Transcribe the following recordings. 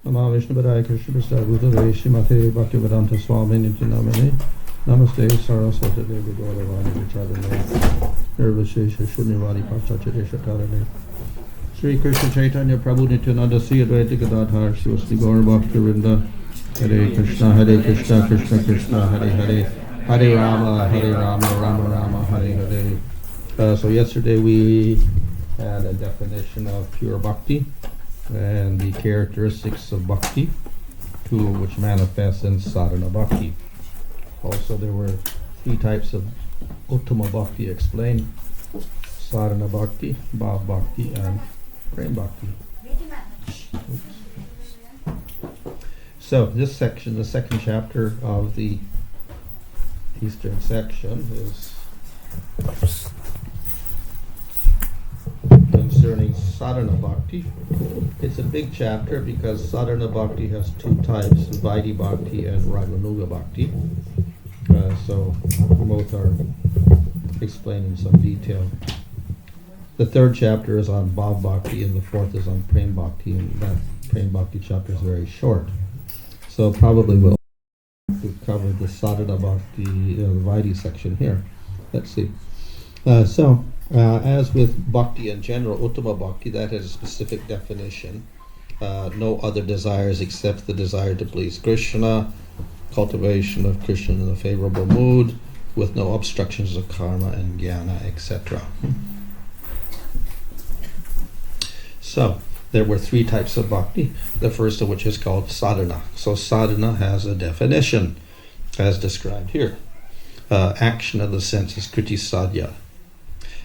Namo Vishnu Padaya Krishna Prasad Bhutale Srimate Bhaktivedanta Swami Nityanamane Namaste Saraswati Devi Gauravani Vichadane Nirvashesha Shunyavadi Paschachate Shatarane Sri Krishna Chaitanya Prabhu Nityananda Sri Advaita Gadadhar Sri Gaura Bhakti Vrinda Hare Krishna Krishna Krishna Hare Hare Hare Rama Rama Rama Hare Hare. So yesterday we had a definition of pure bhakti and the characteristics of bhakti, which manifests in sadhana bhakti. Also there were three types of uttama bhakti explained: sadhana bhakti, bhav bhakti, and prem bhakti. So this section, the second chapter of the Eastern section, is concerning sadhana bhakti. It's a big chapter because sadhana bhakti has two types: Vaidhi bhakti and Raganuga Bhakti. So both are explained in some detail. The third chapter is on bhav bhakti and the fourth is on prem bhakti, and that prem bhakti chapter is very short. So probably we'll cover the sadhana bhakti, the Vaidhi section here. Let's see. As with bhakti in general, uttama bhakti, that has a specific definition. No other desires except the desire to please Krishna, cultivation of Krishna in a favorable mood, with no obstructions of karma and jnana, etc. So, there were three types of bhakti, the first of which is called sadhana. So sadhana has a definition, as described here. Action of the senses, kriti sadhya.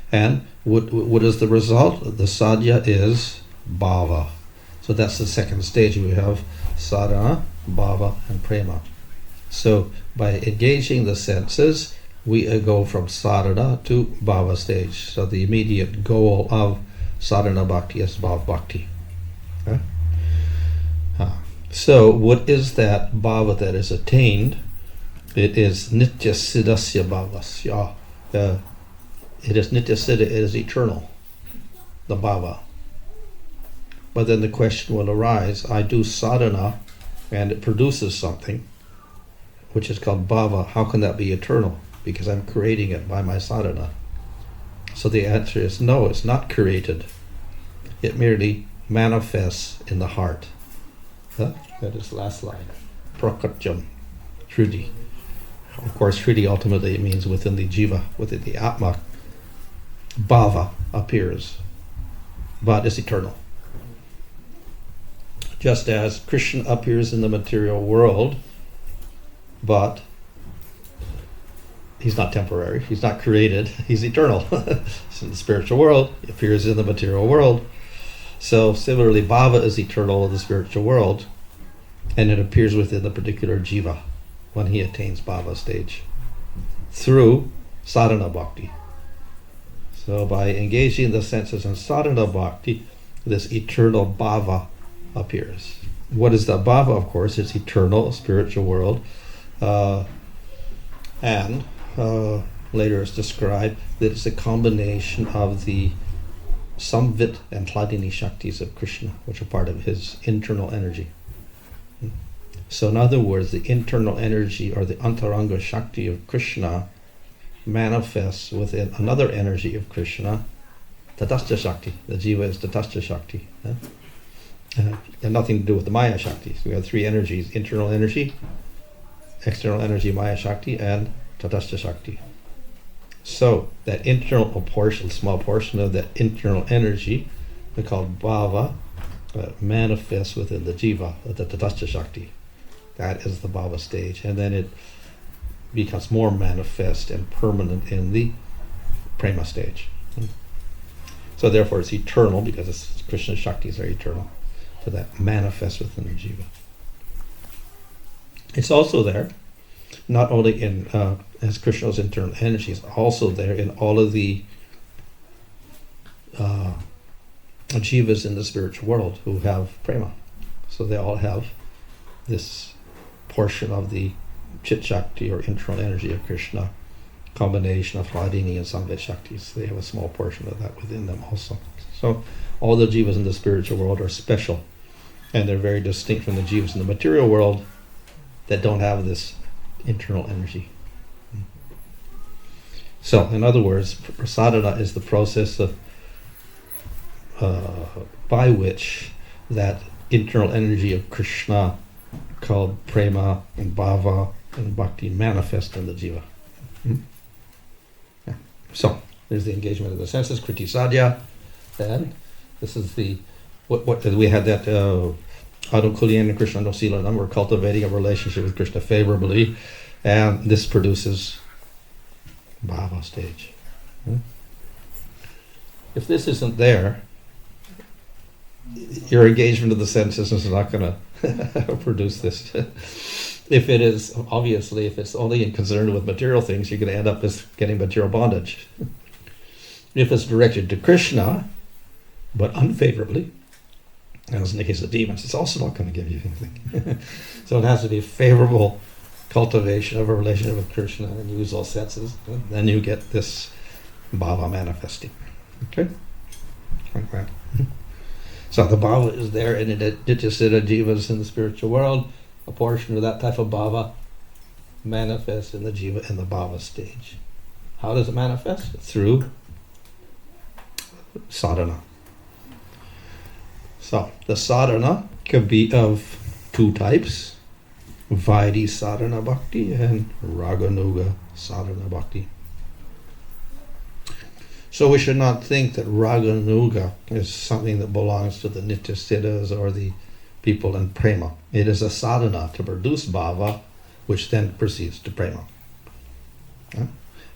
And what is the result? The sadhya is bhava. So that's the second stage. We have sadhana, bhava, and prema. So by engaging the senses, we go from sadhana to bhava stage. So the immediate goal of sadhana bhakti is bhav bhakti. Okay? So what is that bhava that is attained? It is nitya siddhasya bhavasya. It is nitya siddha, it is eternal, the bhava. But then the question will arise: I do sadhana and it produces something which is called bhava. How can that be eternal? Because I'm creating it by my sadhana. So the answer is no, it's not created. It merely manifests in the heart. That is the last line. Prakatyam, Shriti. Of course, Shriti ultimately means within the jiva, within the atma. Bhava appears, but is eternal. Just as Krishna appears in the material world, but he's not temporary, he's not created, he's eternal. So in the spiritual world, he appears in the material world. So similarly, bhava is eternal in the spiritual world, and it appears within the particular jiva when he attains bhava stage through sadhana bhakti. So by engaging the senses in sadhana bhakti, this eternal bhava appears. What is the bhava? Of course, it's eternal, spiritual world. And later it's described that it's a combination of the samvit and hladini shaktis of Krishna, which are part of his internal energy. So in other words, the internal energy or the antaranga shakti of Krishna manifests within another energy of Krishna, Tatastha Shakti. The jiva is Tatastha Shakti. And nothing to do with the Maya Shakti. So we have three energies: internal energy, external energy, Maya Shakti, and Tatastha Shakti. So that internal portion, small portion of that internal energy, we call bhava, manifests within the jiva, the Tatastha Shakti. That is the bhava stage. And then it becomes more manifest and permanent in the prema stage. So therefore it's eternal, because it's Krishna Shaktis are eternal. So that manifests within the jiva. It's also there, not only in as Krishna's internal energy, it's also there in all of the jivas in the spiritual world who have prema. So they all have this portion of the Chit Shakti or internal energy of Krishna, combination of Hladini and Samvit Shaktis. They have a small portion of that within them also. So all the jivas in the spiritual world are special And they're very distinct from the jivas in the material world that don't have this internal energy. So, in other words, sadhana is the process of by which that internal energy of Krishna, called prema and bhava and bhakti, manifest in the jiva. Yeah. So, there's the engagement of the senses, kriti sadhya, and this is the what we had that Adu Kulyan and Krishna no Silanam. We're cultivating a relationship with Krishna favorably, and this produces bhava stage. If this isn't there, your engagement of the senses is not going to produce this. If it is, obviously, if it's only concerned with material things, you're going to end up as getting material bondage. If it's directed to Krishna, but unfavorably, as in the case of demons, it's also not going to give you anything. So it has to be favorable cultivation of a relationship with Krishna and use all senses. Then you get this bhava manifesting. Okay? Like that. So the bhava is there in the Nityasiddha jivas in the spiritual world. A portion of that type of bhava manifests in the jiva in the bhava stage. How does it manifest? Through sadhana. So the sadhana could be of two types: Vaidhi sadhana bhakti and Raganuga sadhana bhakti. So we should not think that Raganuga is something that belongs to the Nityasiddhas or the people in prema. It is a sadhana to produce bhava, which then proceeds to prema.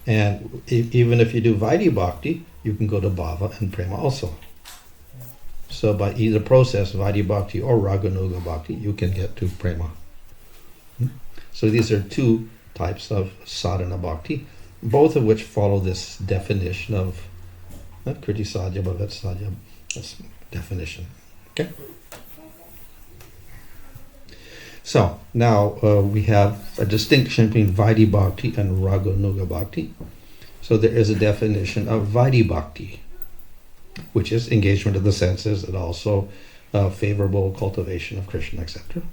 And even if you do Vaidhi bhakti, you can go to bhava and prema also. So by either process, Vaidhi bhakti or Raganuga bhakti, you can get to prema. So these are two types of sadhana bhakti, both of which follow this definition of kriti sadhya, bhavat sadhya, this definition. Okay? So now we have a distinction between Vaidhi bhakti and Raganuga bhakti. So there is a definition of Vaidhi bhakti, which is engagement of the senses and also favorable cultivation of Krishna, etc.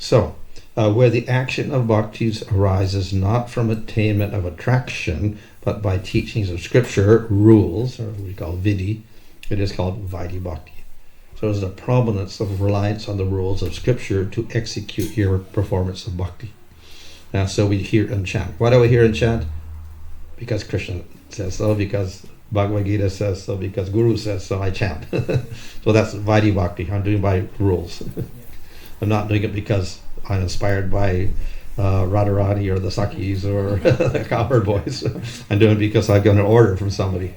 So, where the action of bhaktis arises not from attainment of attraction, but by teachings of scripture, rules, or what we call vidhi, it is called Vaidhi bhakti. So there's a prominence of reliance on the rules of scripture to execute your performance of bhakti. So we hear and chant. Why do we hear and chant? Because Krishna says so, because Bhagavad Gita says so, because Guru says so, I chant. So that's Vaidhi bhakti. I'm doing by rules. I'm not doing it because I'm inspired by Radharani or the Sakis or the Cowherd Boys. I'm doing it because I've got an order from somebody.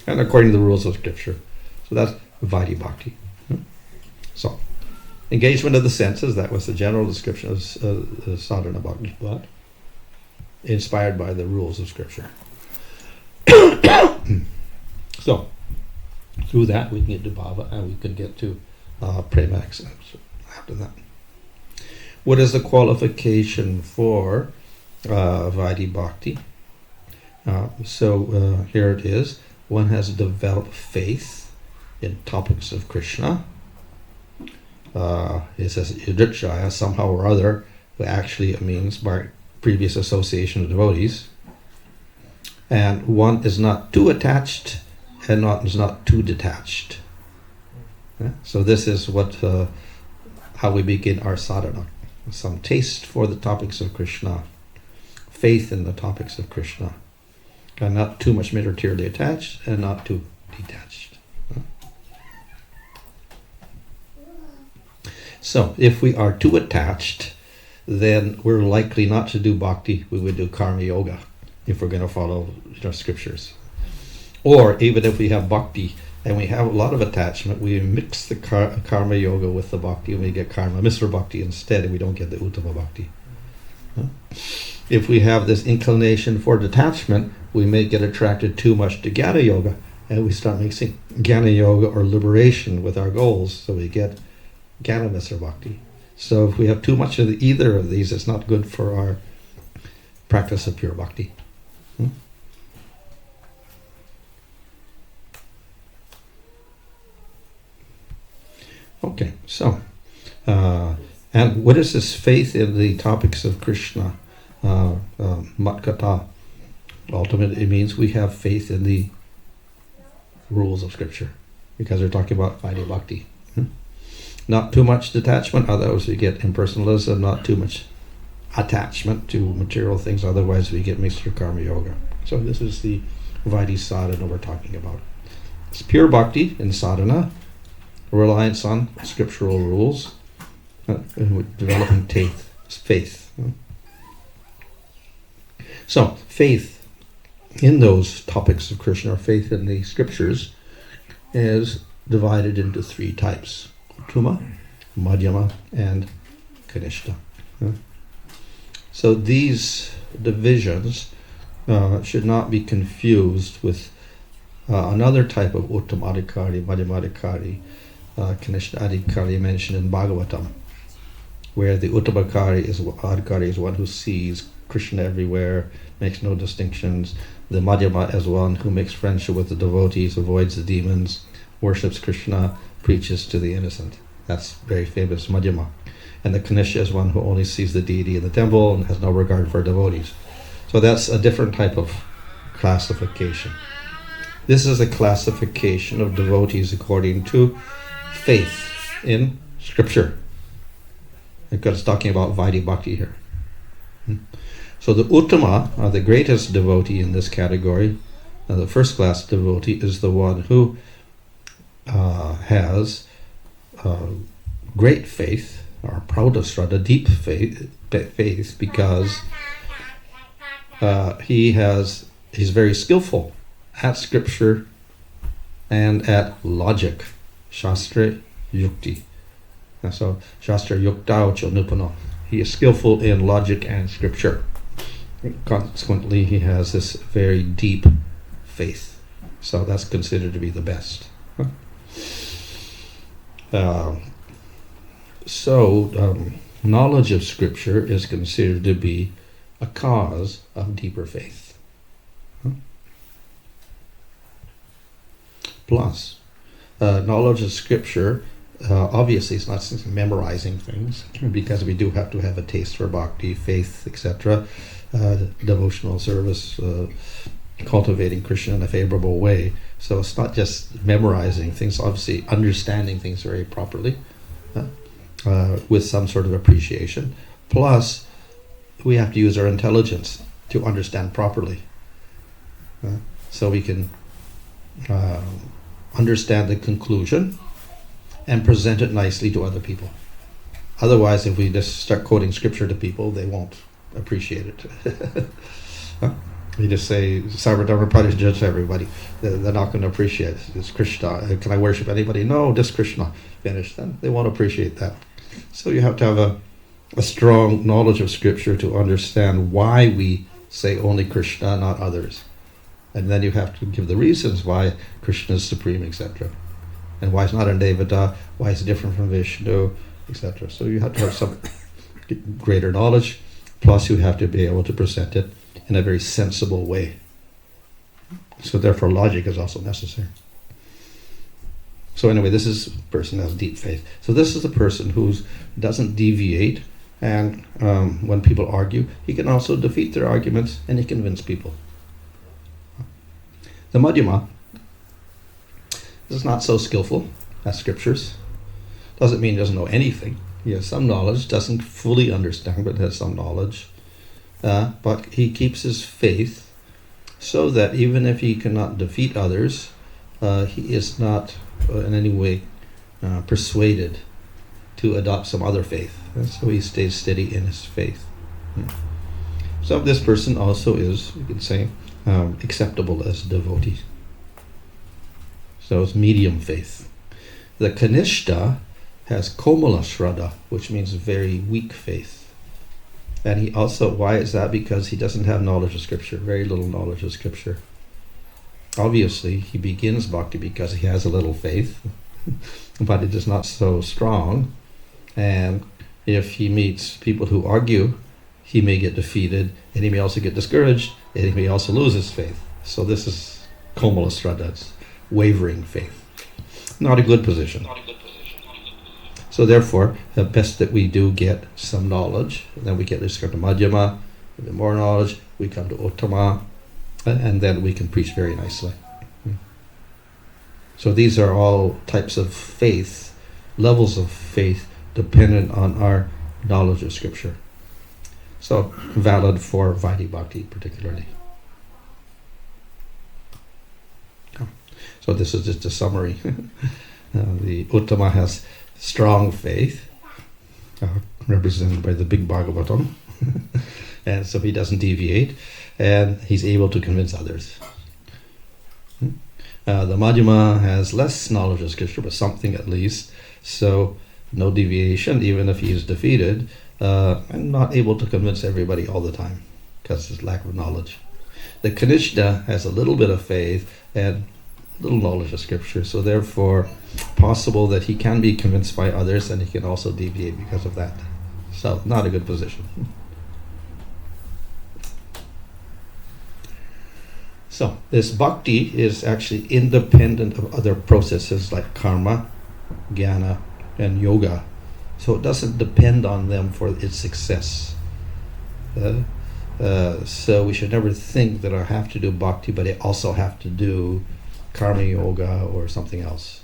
And according to the rules of scripture. So that's Vaidhi bhakti. So, engagement of the senses, that was the general description of sadhana bhakti, but inspired by the rules of scripture. So, through that we can get to bhava and we can get to prema after that. What is the qualification for Vaidhi bhakti? So here it is. One has developed faith in topics of Krishna. It says yudhishthaya, somehow or other, but actually it means by previous association of devotees. And one is not too attached and is not too detached. Yeah? So this is what how we begin our sadhana. Some taste for the topics of Krishna, faith in the topics of Krishna, and not too much materially attached and not too detached. So if we are too attached, then we're likely not to do bhakti. We would do karma yoga if we're going to follow scriptures. Or even if we have bhakti and we have a lot of attachment, we mix the karma yoga with the bhakti and we get karma misra bhakti instead, and we don't get the uttama bhakti. If we have this inclination for detachment, we may get attracted too much to jnana yoga, and we start mixing jnana yoga or liberation with our goals, so we get jnana misra bhakti. So if we have too much of either of these, it's not good for our practice of pure bhakti. Okay, so, and what is this faith in the topics of Krishna? Matkata. Ultimately, it means we have faith in the rules of Scripture, because we're talking about Vaidya Bhakti. Not too much detachment, otherwise we get impersonalism. Not too much attachment to material things, otherwise we get Mr. Karma Yoga. So this is the Vaidya Sadhana we're talking about. It's pure Bhakti in Sadhana, reliance on scriptural rules, developing faith. So faith in those topics of Krishna, or faith in the scriptures, is divided into three types: Uttama, Madhyama, and Kanishta. So these divisions should not be confused with another type of Uttamadhikari, Madhyamadhikari, Kanishta Adhikari mentioned in Bhagavatam, where the Uttamadhikari is one who sees Krishna everywhere, makes no distinctions. The Madhyama is one who makes friendship with the devotees, avoids the demons, worships Krishna, preaches to the innocent. That's very famous Madhyama. And the Kanishta is one who only sees the deity in the temple and has no regard for devotees. So that's a different type of classification. This is a classification of devotees according to faith in Scripture, because it's talking about Vaidya Bhakti here. So the Uttama, the greatest devotee in this category, the first class devotee, is the one who has great faith, or praudasrada, deep faith, because he's very skillful at scripture and at logic, shastra yukti. And so shastra yukta ucho nupano. He is skillful in logic and scripture. Consequently, he has this very deep faith. So that's considered to be the best. Knowledge of Scripture is considered to be a cause of deeper faith. Plus, knowledge of Scripture, obviously it's not memorizing things, because we do have to have a taste for bhakti, faith, etc., devotional service, cultivating Krishna in a favorable way. So it's not just memorizing things, obviously understanding things very properly, with some sort of appreciation. Plus, we have to use our intelligence to understand properly, so we can understand the conclusion and present it nicely to other people. Otherwise, if we just start quoting scripture to people, they won't appreciate it. You just say Sarvadharma Pradesha to everybody, they're not going to appreciate it. It's Krishna. Can I worship anybody? No, just Krishna. Finished. Then they won't appreciate that. So you have to have a strong knowledge of Scripture to understand why we say only Krishna, not others. And then you have to give the reasons why Krishna is supreme, etc. And why it's not a Devata, why it's different from Vishnu, etc. So you have to have some greater knowledge, plus you have to be able to present it in a very sensible way. So therefore logic is also necessary. So anyway, this is a person who has deep faith. So this is a person who doesn't deviate, and when people argue, he can also defeat their arguments and he convince people. The Madhyama is not so skillful at scriptures. Doesn't mean he doesn't know anything. He has some knowledge, doesn't fully understand, but has some knowledge. But he keeps his faith so that even if he cannot defeat others, he is not in any way persuaded to adopt some other faith. So he stays steady in his faith. So this person also is, you could say, acceptable as a devotee. So it's medium faith. The Kanishta has Komala Shraddha, which means very weak faith. And he also, why is that? Because he doesn't have knowledge of Scripture, very little knowledge of Scripture. Obviously, he begins bhakti because he has a little faith, but it is not so strong. And if he meets people who argue, he may get defeated, and he may also get discouraged, and he may also lose his faith. So this is Komala Shraddha, wavering faith. Not a good position. So therefore, best that we do get some knowledge. Then we get this kind of Madhyama, a bit more knowledge. We come to Uttama, and then we can preach very nicely. So these are all types of faith, levels of faith, dependent on our knowledge of Scripture. So valid for Vaidhi Bhakti particularly. So this is just a summary. The Uttama has strong faith, represented by the big Bhagavatam, and so he doesn't deviate, and he's able to convince others. The Madhyama has less knowledge of Scripture, but something at least, so no deviation, even if he is defeated, and not able to convince everybody all the time, because of his lack of knowledge. The Kanishta has a little bit of faith and little knowledge of Scripture, so therefore possible that he can be convinced by others, and he can also deviate because of that. So not a good position. So this bhakti is actually independent of other processes like karma, jnana, and yoga. So it doesn't depend on them for its success. So we should never think that I have to do bhakti, but I also have to do karma yoga or something else.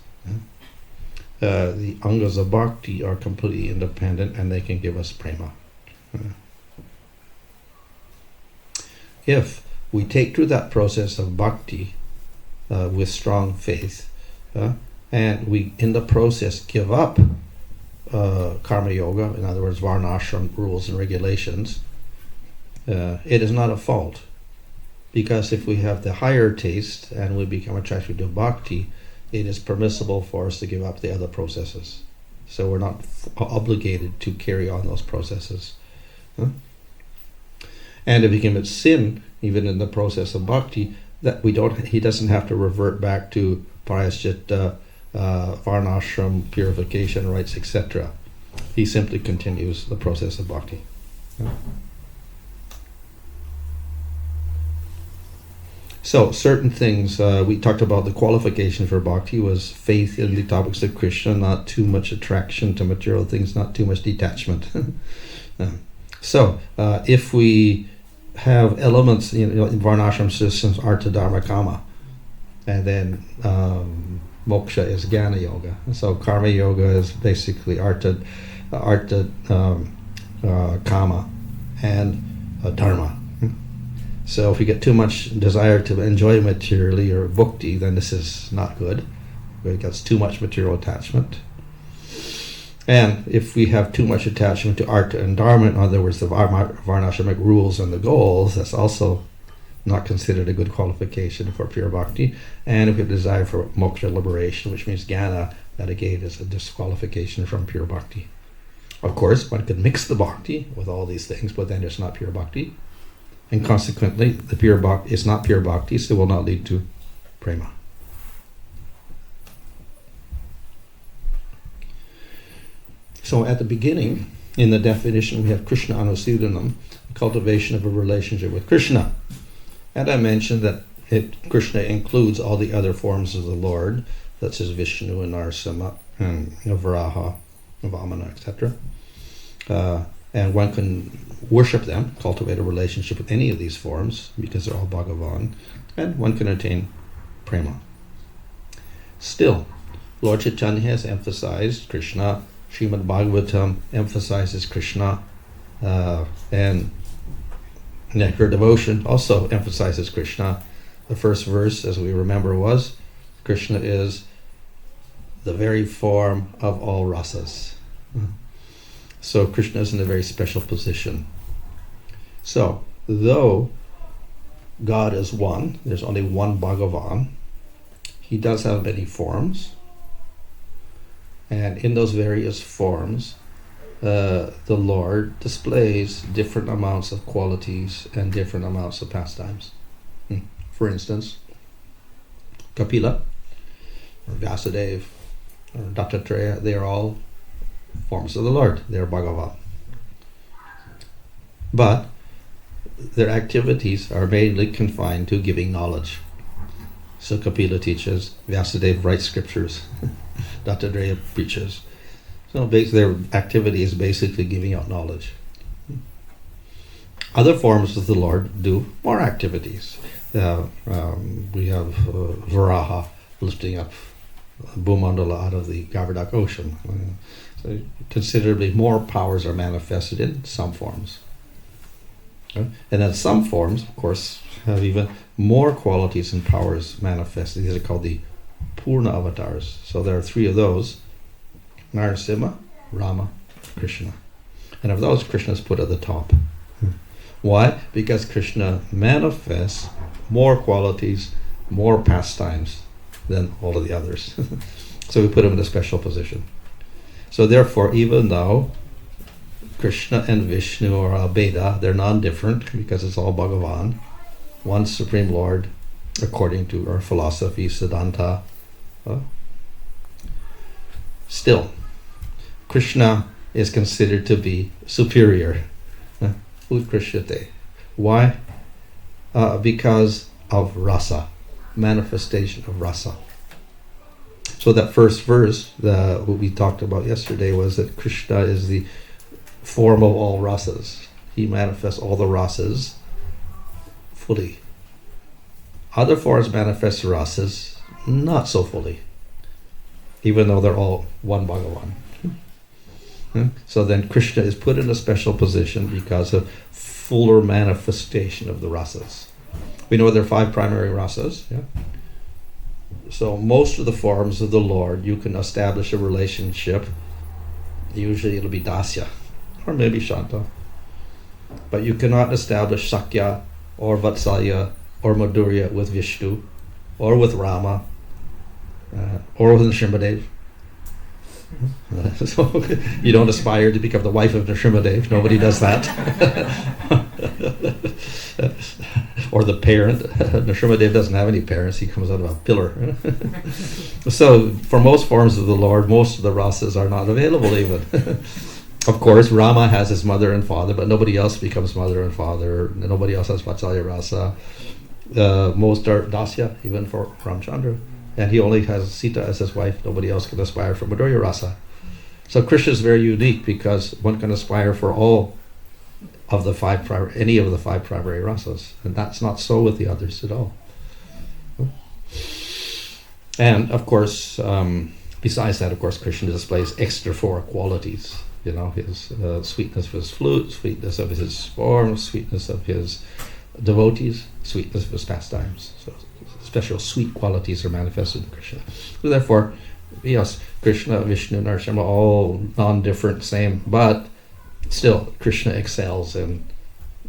The Angas of Bhakti are completely independent, and they can give us prema. If we take through that process of bhakti with strong faith, and we in the process give up karma yoga, in other words varnashram rules and regulations, it is not a fault, because if we have the higher taste and we become attracted to bhakti, it is permissible for us to give up the other processes. So we're not obligated to carry on those processes. And if we commit sin, even in the process of bhakti, that he doesn't have to revert back to prayaschitta, varnashram, purification rites, etc. He simply continues the process of bhakti. So certain things, we talked about the qualification for bhakti was faith in the topics of Krishna, not too much attraction to material things, not too much detachment. So if we have elements, in varnashram systems, artha, dharma, kama, and then moksha is jnana yoga. So karma yoga is basically artha, kama, and dharma. So if we get too much desire to enjoy materially or bhakti, then this is not good. It gets too much material attachment. And if we have too much attachment to artha and dharma, in other words, the varnashramic rules and the goals, that's also not considered a good qualification for pure bhakti. And if we have desire for moksha, liberation, which means jnana, that again is a disqualification from pure bhakti. Of course, one could mix the bhakti with all these things, but then it's not pure bhakti. And consequently, the pure bhakti is not pure bhakti, so will not lead to prema. So at the beginning, in the definition, we have Krishna Anusidanam, cultivation of a relationship with Krishna. And I mentioned that Krishna includes all the other forms of the Lord, such as Vishnu and Narasimha and Varaha, Vamana, etc. And one can worship them, cultivate a relationship with any of these forms, because they're all Bhagavan, and one can attain prema. Still, Lord Chaitanya has emphasized Krishna, Srimad Bhagavatam emphasizes Krishna, and Nectar Devotion also emphasizes Krishna. The first verse, as we remember, was Krishna is the very form of all rasas. So Krishna is in a very special position. So, though God is one, there's only one Bhagavan, he does have many forms. And in those various forms, the Lord displays different amounts of qualities and different amounts of pastimes. For instance, Kapila, or Vyasadeva, or Dattatreya, they are all forms of the Lord. They are Bhagavan. But their activities are mainly confined to giving knowledge. So Kapila teaches, Vyasadeva writes scriptures, Dattatreya preaches. So their activity is basically giving out knowledge. Other forms of the Lord do more activities. We have Varaha lifting up Bhumandala out of the Govardhak Ocean. So considerably more powers are manifested in some forms. And then some forms, of course, have even more qualities and powers manifested. These are called the Purna avatars. So there are three of those: Narasimha, Rama, Krishna. And of those, Krishna is put at the top. Why? Because Krishna manifests more qualities, more pastimes than all of the others. So we put him in a special position. So therefore, even though Krishna and Vishnu are Abheda, they're non-different because it's all Bhagavan, one Supreme Lord, according to our philosophy, Siddhanta. Still, Krishna is considered to be superior. Utkrishyate. Why? Because of rasa, manifestation of rasa. So that first verse, what we talked about yesterday, was that Krishna is the form of all rasas. He manifests all the rasas fully. Other forms manifest rasas not so fully, even though they're all one Bhagavan. So then Krishna is put in a special position because of fuller manifestation of the rasas. We know there are 5 primary rasas. Yeah? So most of the forms of the Lord, you can establish a relationship. Usually it'll be dasya, or maybe shanta. But you cannot establish sakya, or vatsalya, or madhurya with Vishnu, or with Rama, or with Nrsimhadev. So you don't aspire to become the wife of Nrsimhadev. Nobody does that. Or the parent. Nrsimhadev doesn't have any parents. He comes out of a pillar. So for most forms of the Lord, most of the rasas are not available even. Of course, Rama has his mother and father, but nobody else becomes mother and father. Nobody else has Vatsalya rasa. Most are dasya, even for Ramchandra. And he only has Sita as his wife. Nobody else can aspire for Madhurya rasa. So Krishna is very unique because one can aspire for all of the any of the 5 primary rasas. And that's not so with the others at all. And of course, besides that, of course, Krishna displays extra 4 qualities. You know, his sweetness of his flute, sweetness of his form, sweetness of his devotees, sweetness of his pastimes. So special sweet qualities are manifested in Krishna. So therefore, yes, Krishna, Vishnu, Narasimha, all non-different, same, but still Krishna excels in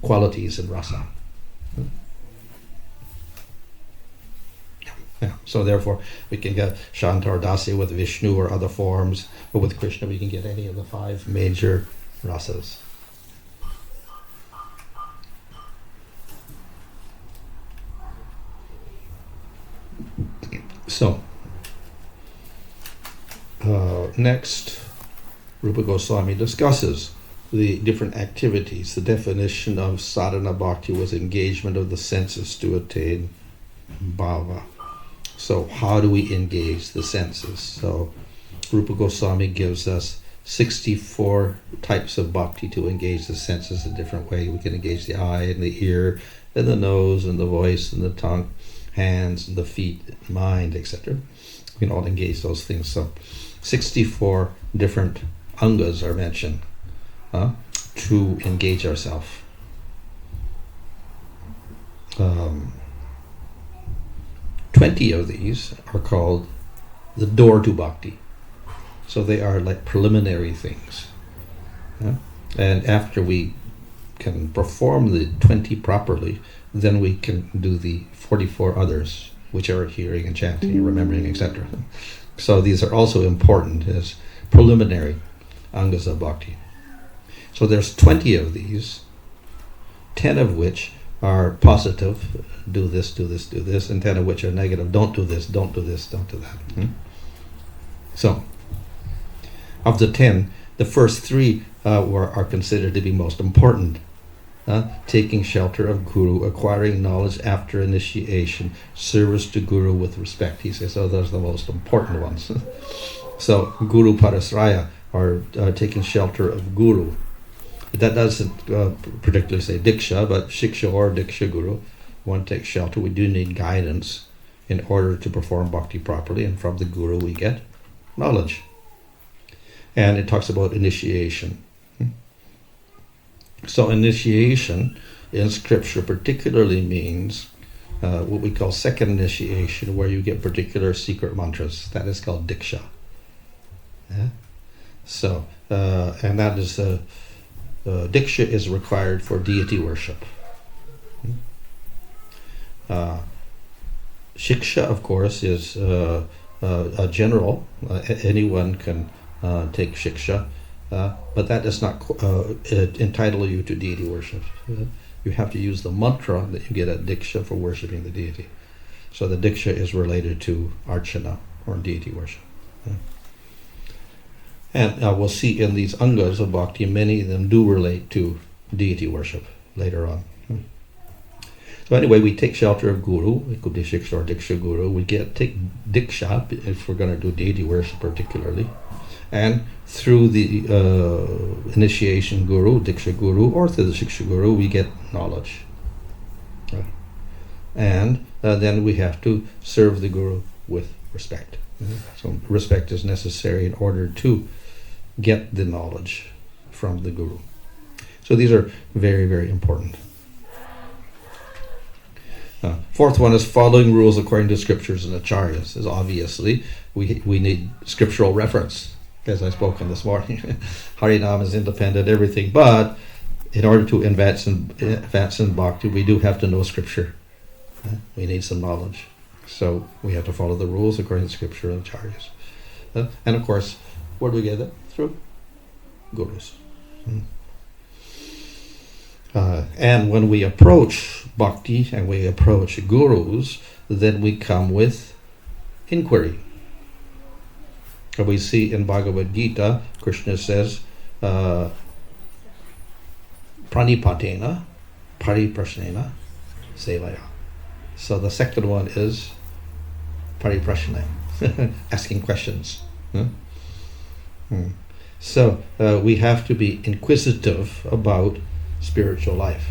qualities and rasa. Yeah. So therefore, we can get Shanta or Dasya with Vishnu or other forms, but with Krishna we can get any of the 5 major rasas. So, next, Rupa Goswami discusses the different activities. The definition of sadhana bhakti was engagement of the senses to attain bhava. So how do we engage the senses? So Rupa Goswami gives us 64 types of bhakti to engage the senses in a different way. We can engage the eye and the ear and the nose and the voice and the tongue, hands and the feet, mind, etc. We can all engage those things. So 64 different angas are mentioned to engage ourselves. 20 of these are called the door to bhakti. So they are like preliminary things. And after we can perform the 20 properly, then we can do the 44 others, which are hearing and chanting, remembering, etc. So these are also important as preliminary Angas of Bhakti. So there's 20 of these, 10 of which are positive, do this, do this, do this, and 10 of which are negative, don't do this, don't do this, don't do that. So, of the 10, the first 3 are considered to be most important. Taking shelter of Guru, acquiring knowledge after initiation, service to Guru with respect. He says, those are the most important ones. So, Guru Parasraya, or taking shelter of guru. That doesn't particularly say diksha, but shiksha or diksha guru. One takes shelter. We do need guidance in order to perform bhakti properly, and from the guru we get knowledge. And it talks about initiation. So initiation in scripture particularly means what we call second initiation, where you get particular secret mantras. That is called diksha. Yeah? So, and that is diksha is required for deity worship. Shiksha, of course, is a general. Anyone can take shiksha, but that does not entitle you to deity worship. You have to use the mantra that you get at diksha for worshipping the deity. So the diksha is related to archana, or deity worship. And we'll see in these Angas of Bhakti, many of them do relate to deity worship later on. So anyway, we take shelter of guru. It could be shiksha or diksha guru. We take diksha if we're going to do deity worship particularly. And through the initiation guru, diksha guru, or through the shiksha guru, we get knowledge. Right? And then we have to serve the guru with respect. So respect is necessary in order to get the knowledge from the guru. So these are very, very important. Fourth one is following rules according to scriptures and acharyas. Is obviously we need scriptural reference, as I spoke on this morning. Harinam is independent, everything, but in order to advance in bhakti, we do have to know scripture. We need some knowledge. So we have to follow the rules according to scripture and acharyas. And of course, where do we get that? Through gurus. And when we approach bhakti and we approach gurus, then we come with inquiry. And we see in Bhagavad Gita, Krishna says, pranipatena, pariprashnena, sevaya. So the second one is pariprashna, asking questions. So we have to be inquisitive about spiritual life.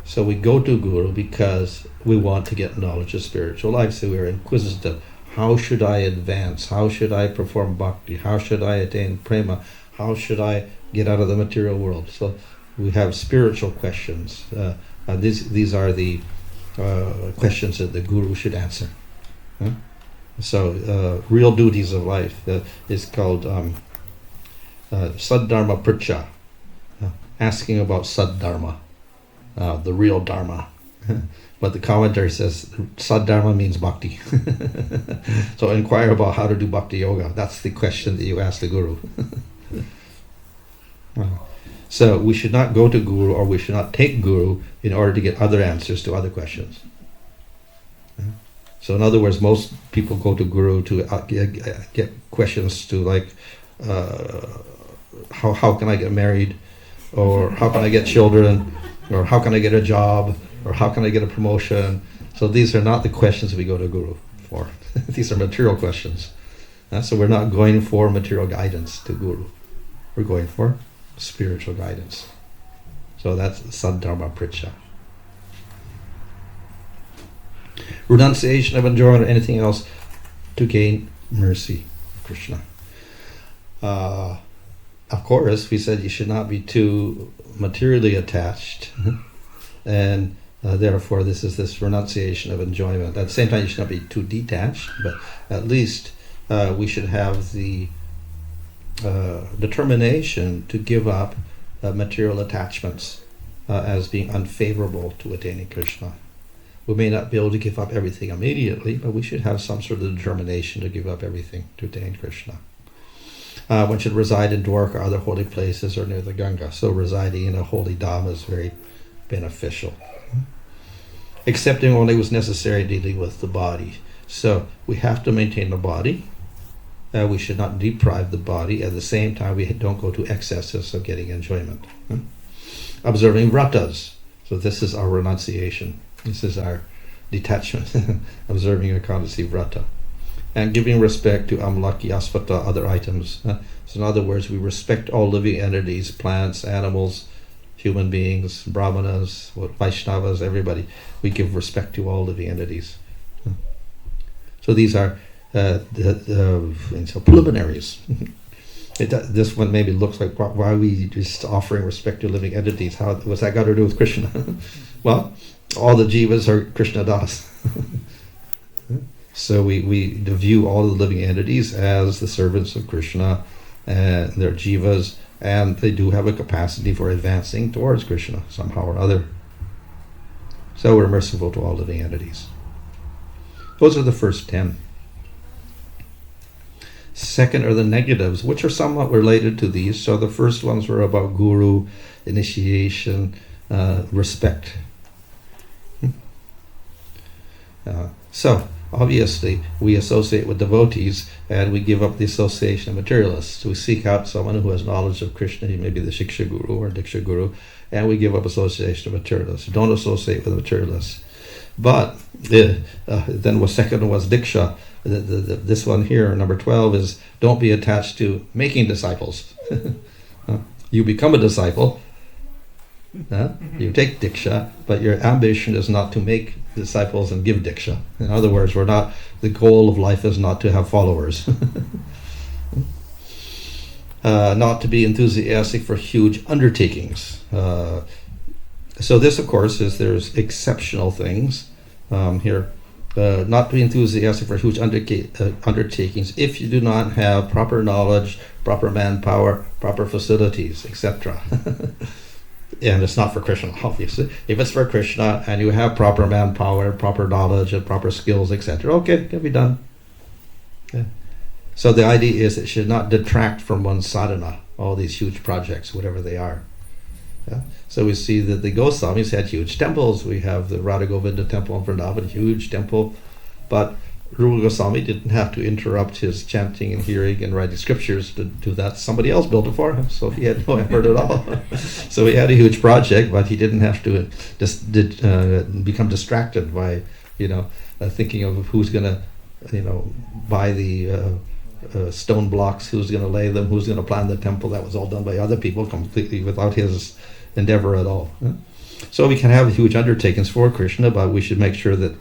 So we go to Guru because we want to get knowledge of spiritual life. So we are inquisitive. How should I advance? How should I perform bhakti? How should I attain prema? How should I get out of the material world? So we have spiritual questions. These are the questions that the Guru should answer. So real duties of life is called Saddharma Pritcha, asking about Saddharma, the real Dharma. But the commentary says Saddharma means bhakti. So inquire about how to do bhakti yoga. That's the question that you ask the Guru. So we should not go to Guru, or we should not take Guru in order to get other answers to other questions. So in other words, most people go to Guru to get questions to like, how can I get married? Or how can I get children? Or how can I get a job? Or how can I get a promotion? So these are not the questions we go to Guru for. These are material questions. So we're not going for material guidance to Guru. We're going for spiritual guidance. So that's Saddharma Pritcha. Renunciation of enjoyment or anything else to gain mercy of Krishna. Of course, we said you should not be too materially attached, and therefore this is this renunciation of enjoyment. At the same time, you should not be too detached, but at least we should have the determination to give up material attachments as being unfavorable to attaining Krishna. We may not be able to give up everything immediately, but we should have some sort of determination to give up everything to attain Krishna. One should reside in Dwarka or other holy places or near the Ganga. So residing in a holy dham is very beneficial. Accepting only was necessary dealing with the body. So we have to maintain the body. We should not deprive the body. At the same time, we don't go to excesses of getting enjoyment. Observing vratas. So this is our renunciation. This is our detachment. Observing Ekadasi vrata. and giving respect to amlaki, asvata, other items. So in other words, we respect all living entities, plants, animals, human beings, brahmanas, Vaishnavas, everybody. We give respect to all living entities. So these are so preliminaries. This one maybe looks like, why are we just offering respect to living entities? What's that got to do with Krishna? Well, all the jivas are Krishna das. So we view all the living entities as the servants of Krishna, and they're jivas, and they do have a capacity for advancing towards Krishna somehow or other. So we're merciful to all living entities. Those are the first 10. Second are the negatives, which are somewhat related to these. So the first ones were about guru, initiation, respect. So obviously we associate with devotees, and we give up the association of materialists. We seek out someone who has knowledge of Krishna. He may be the Shiksha Guru or Diksha Guru, and we give up association of materialists. Don't associate with materialists. But then the second was Diksha. This one here, number 12, is don't be attached to making disciples. You become a disciple. You take Diksha, but your ambition is not to make disciples and give Diksha. In other words, the goal of life is not to have followers. Not to be enthusiastic for huge undertakings. So this, of course, there's exceptional things here. Not to be enthusiastic for huge undertakings if you do not have proper knowledge, proper manpower, proper facilities, etc. And it's not for Krishna, obviously. If it's for Krishna and you have proper manpower, proper knowledge, and proper skills, etc., okay, it can be done. Okay. So the idea is it should not detract from one's sadhana, all these huge projects, whatever they are. Yeah? So we see that the Goswamis had huge temples. We have the Radha Govinda temple in Vrindavan, huge temple. But Rupa Goswami didn't have to interrupt his chanting and hearing and writing scriptures to do that. Somebody else built it for him, so he had no effort at all. So he had a huge project, but he didn't have to just become distracted by, thinking of who's going to, buy the stone blocks, who's going to lay them, who's going to plan the temple. That was all done by other people completely without his endeavor at all. So we can have huge undertakings for Krishna, but we should make sure that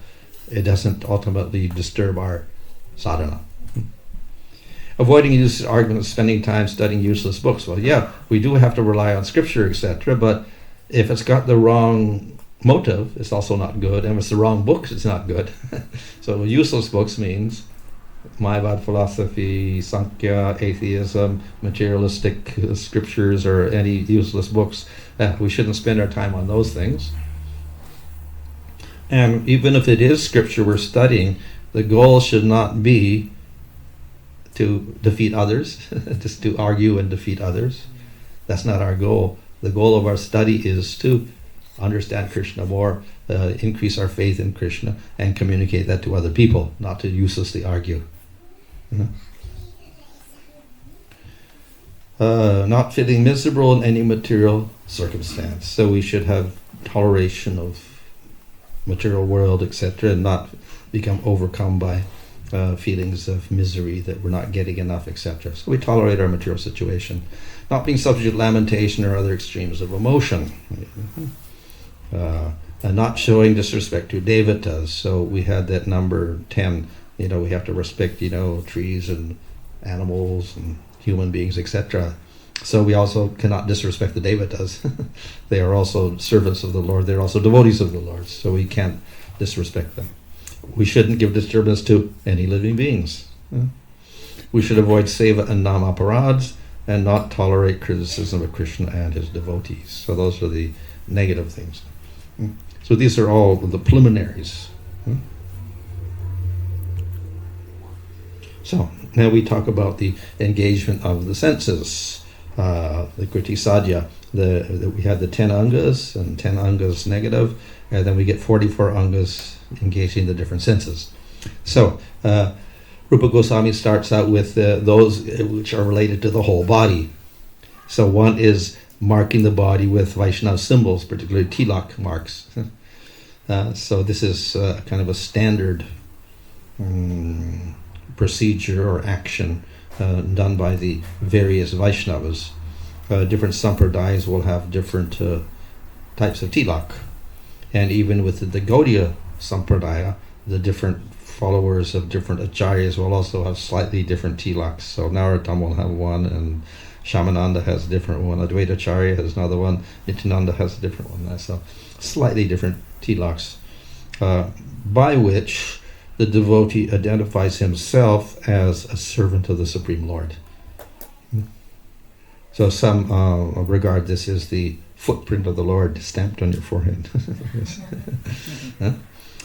it doesn't ultimately disturb our sadhana. Avoiding useless arguments, spending time studying useless books. Well, yeah, we do have to rely on scripture, etc., but if it's got the wrong motive, it's also not good, and if it's the wrong books, it's not good. So useless books means Mayavad philosophy, Sankhya, atheism, materialistic scriptures, or any useless books. We shouldn't spend our time on those things. And even if it is scripture we're studying, the goal should not be to defeat others, just to argue and defeat others. That's not our goal. The goal of our study is to understand Krishna more, increase our faith in Krishna, and communicate that to other people, not to uselessly argue. Not feeling miserable in any material circumstance. So we should have toleration of material world, etc., and not become overcome by feelings of misery that we're not getting enough, etc. So we tolerate our material situation. Not being subject to lamentation or other extremes of emotion. And not showing disrespect to devatas. So we had that number 10. We have to respect, trees and animals and human beings, etc. So we also cannot disrespect the devatas. They are also servants of the Lord. They're also devotees of the Lord. So we can't disrespect them. We shouldn't give disturbance to any living beings. We should avoid seva and nam-aparads and not tolerate criticism of Krishna and his devotees. So those are the negative things. So these are all the preliminaries. So now we talk about the engagement of the senses, the kriti sadhya. We had the 10 angas and 10 angas negative, and then we get 44 angas engaging the different senses. So Rupa Goswami starts out with those which are related to the whole body. So one is marking the body with Vaishnava symbols, particularly tilak marks. So this is kind of a standard procedure or action done by the various Vaishnavas. Different sampradayas will have different types of tilak. And even with the Gaudiya sampradaya, the different followers of different acharyas will also have slightly different tilaks. So Narottam will have one, and Shamananda has a different one, Advaita Acharya has another one, Nityananda has a different one. So slightly different tilaks, by which the devotee identifies himself as a servant of the Supreme Lord. So some regard this as the footprint of the Lord stamped on your forehead. Huh?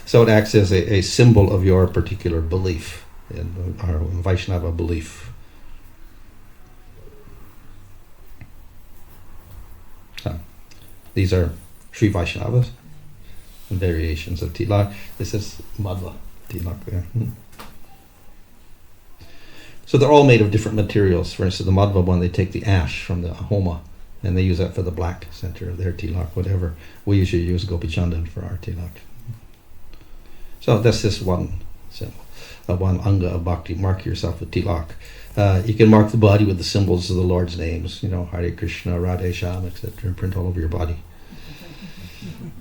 So it acts as a symbol of your particular belief, in our Vaishnava belief. These are Sri Vaishnavas, variations of tilak. This is Madhva tilak there. So they're all made of different materials. For instance, the Madhva one, they take the ash from the homa, and they use that for the black center of their tilak, whatever. We usually use Gopi Chandan for our tilak. So that's just one symbol, one Anga of Bhakti. Mark yourself with tilak. You can mark the body with the symbols of the Lord's names, Hare Krishna, Radhe Shyam, etc., and print all over your body.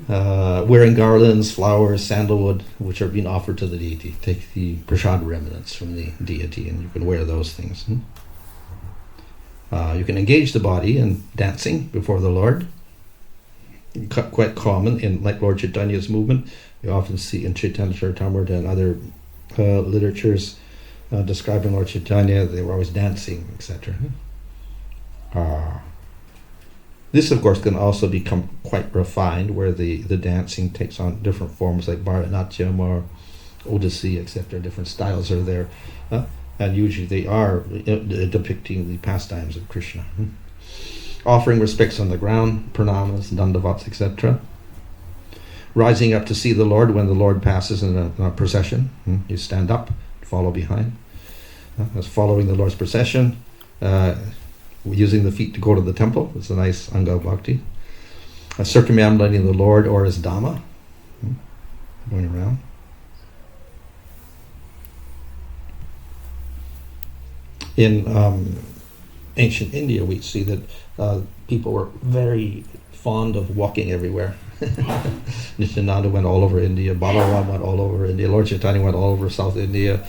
Wearing garlands, flowers, sandalwood, which are being offered to the deity. Take the prasad remnants from the deity, and you can wear those things. You can engage the body in dancing before the Lord. Quite common in like Lord Chaitanya's movement. You often see in Chaitanya Charitamrita and other literatures describing Lord Chaitanya, they were always dancing, etc. This, of course, can also become quite refined, where the dancing takes on different forms like Bharatanatyam or Odissi, etc. Different styles are there. And usually they are depicting the pastimes of Krishna. Offering respects on the ground, pranamas, dandavats, etc. Rising up to see the Lord when the Lord passes in a procession. You stand up, follow behind. That's following the Lord's procession. Using the feet to go to the temple. It's a nice Anga of Bhakti. Circumambulating the Lord or his Dhamma. Going around. In ancient India, we see that people were very fond of walking everywhere. Nityananda went all over India, Balaram went all over India, Lord Chaitanya went all over South India,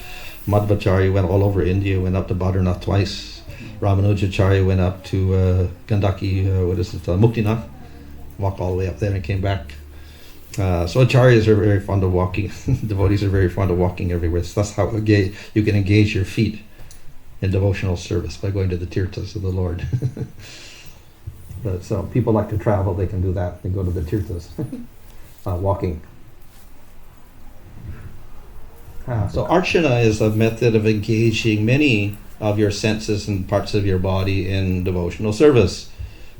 Madhvacharya went all over India, went up to Badrinath twice, Ramanujacharya went up to Gandaki, Muktinath, walked all the way up there and came back. So acharyas are very fond of walking, devotees are very fond of walking everywhere. So that's how you can engage your feet in devotional service, by going to the tirthas of the Lord. But so people like to travel, they can do that. They go to the tirthas, walking. So archana is a method of engaging many of your senses and parts of your body in devotional service.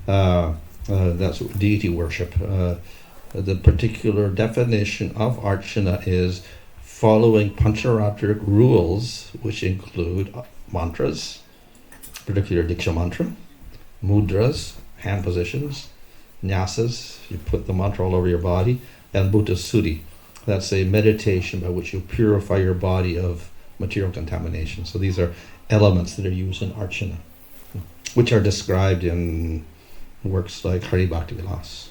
That's deity worship. The particular definition of archana is following pancharatric rules, which include mantras, particular Diksha mantra, mudras, hand positions, nyasas, you put the mantra all over your body, and bhuta suddhi. That's a meditation by which you purify your body of material contamination. So these are elements that are used in archana, which are described in works like Hari Bhakti Vilas.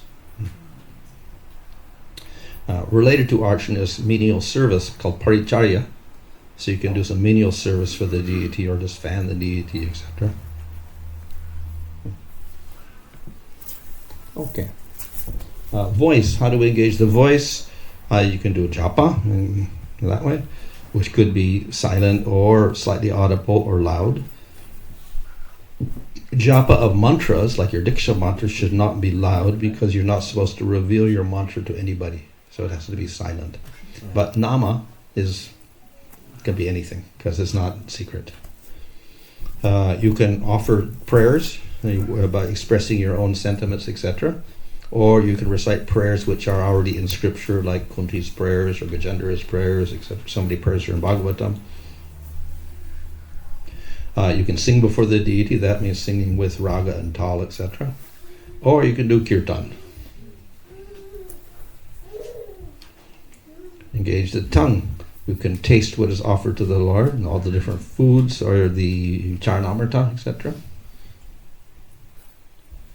Related to archana is menial service called paricharya. So you can do some menial service for the deity or just fan the deity, etc. Okay. Voice. How do we engage the voice? You can do japa in that way, which could be silent or slightly audible or loud. Japa of mantras, like your Diksha mantra, should not be loud because you're not supposed to reveal your mantra to anybody. So it has to be silent. But nama can be anything because it's not secret. You can offer prayers by expressing your own sentiments, etc. Or you can recite prayers which are already in scripture, like Kunti's prayers or Gajendra's prayers, except so many prayers are in Bhagavatam. You can sing before the deity, that means singing with raga and tal, etc. Or you can do kirtan. Engage the tongue. You can taste what is offered to the Lord, and all the different foods, or the charnamrita, etc.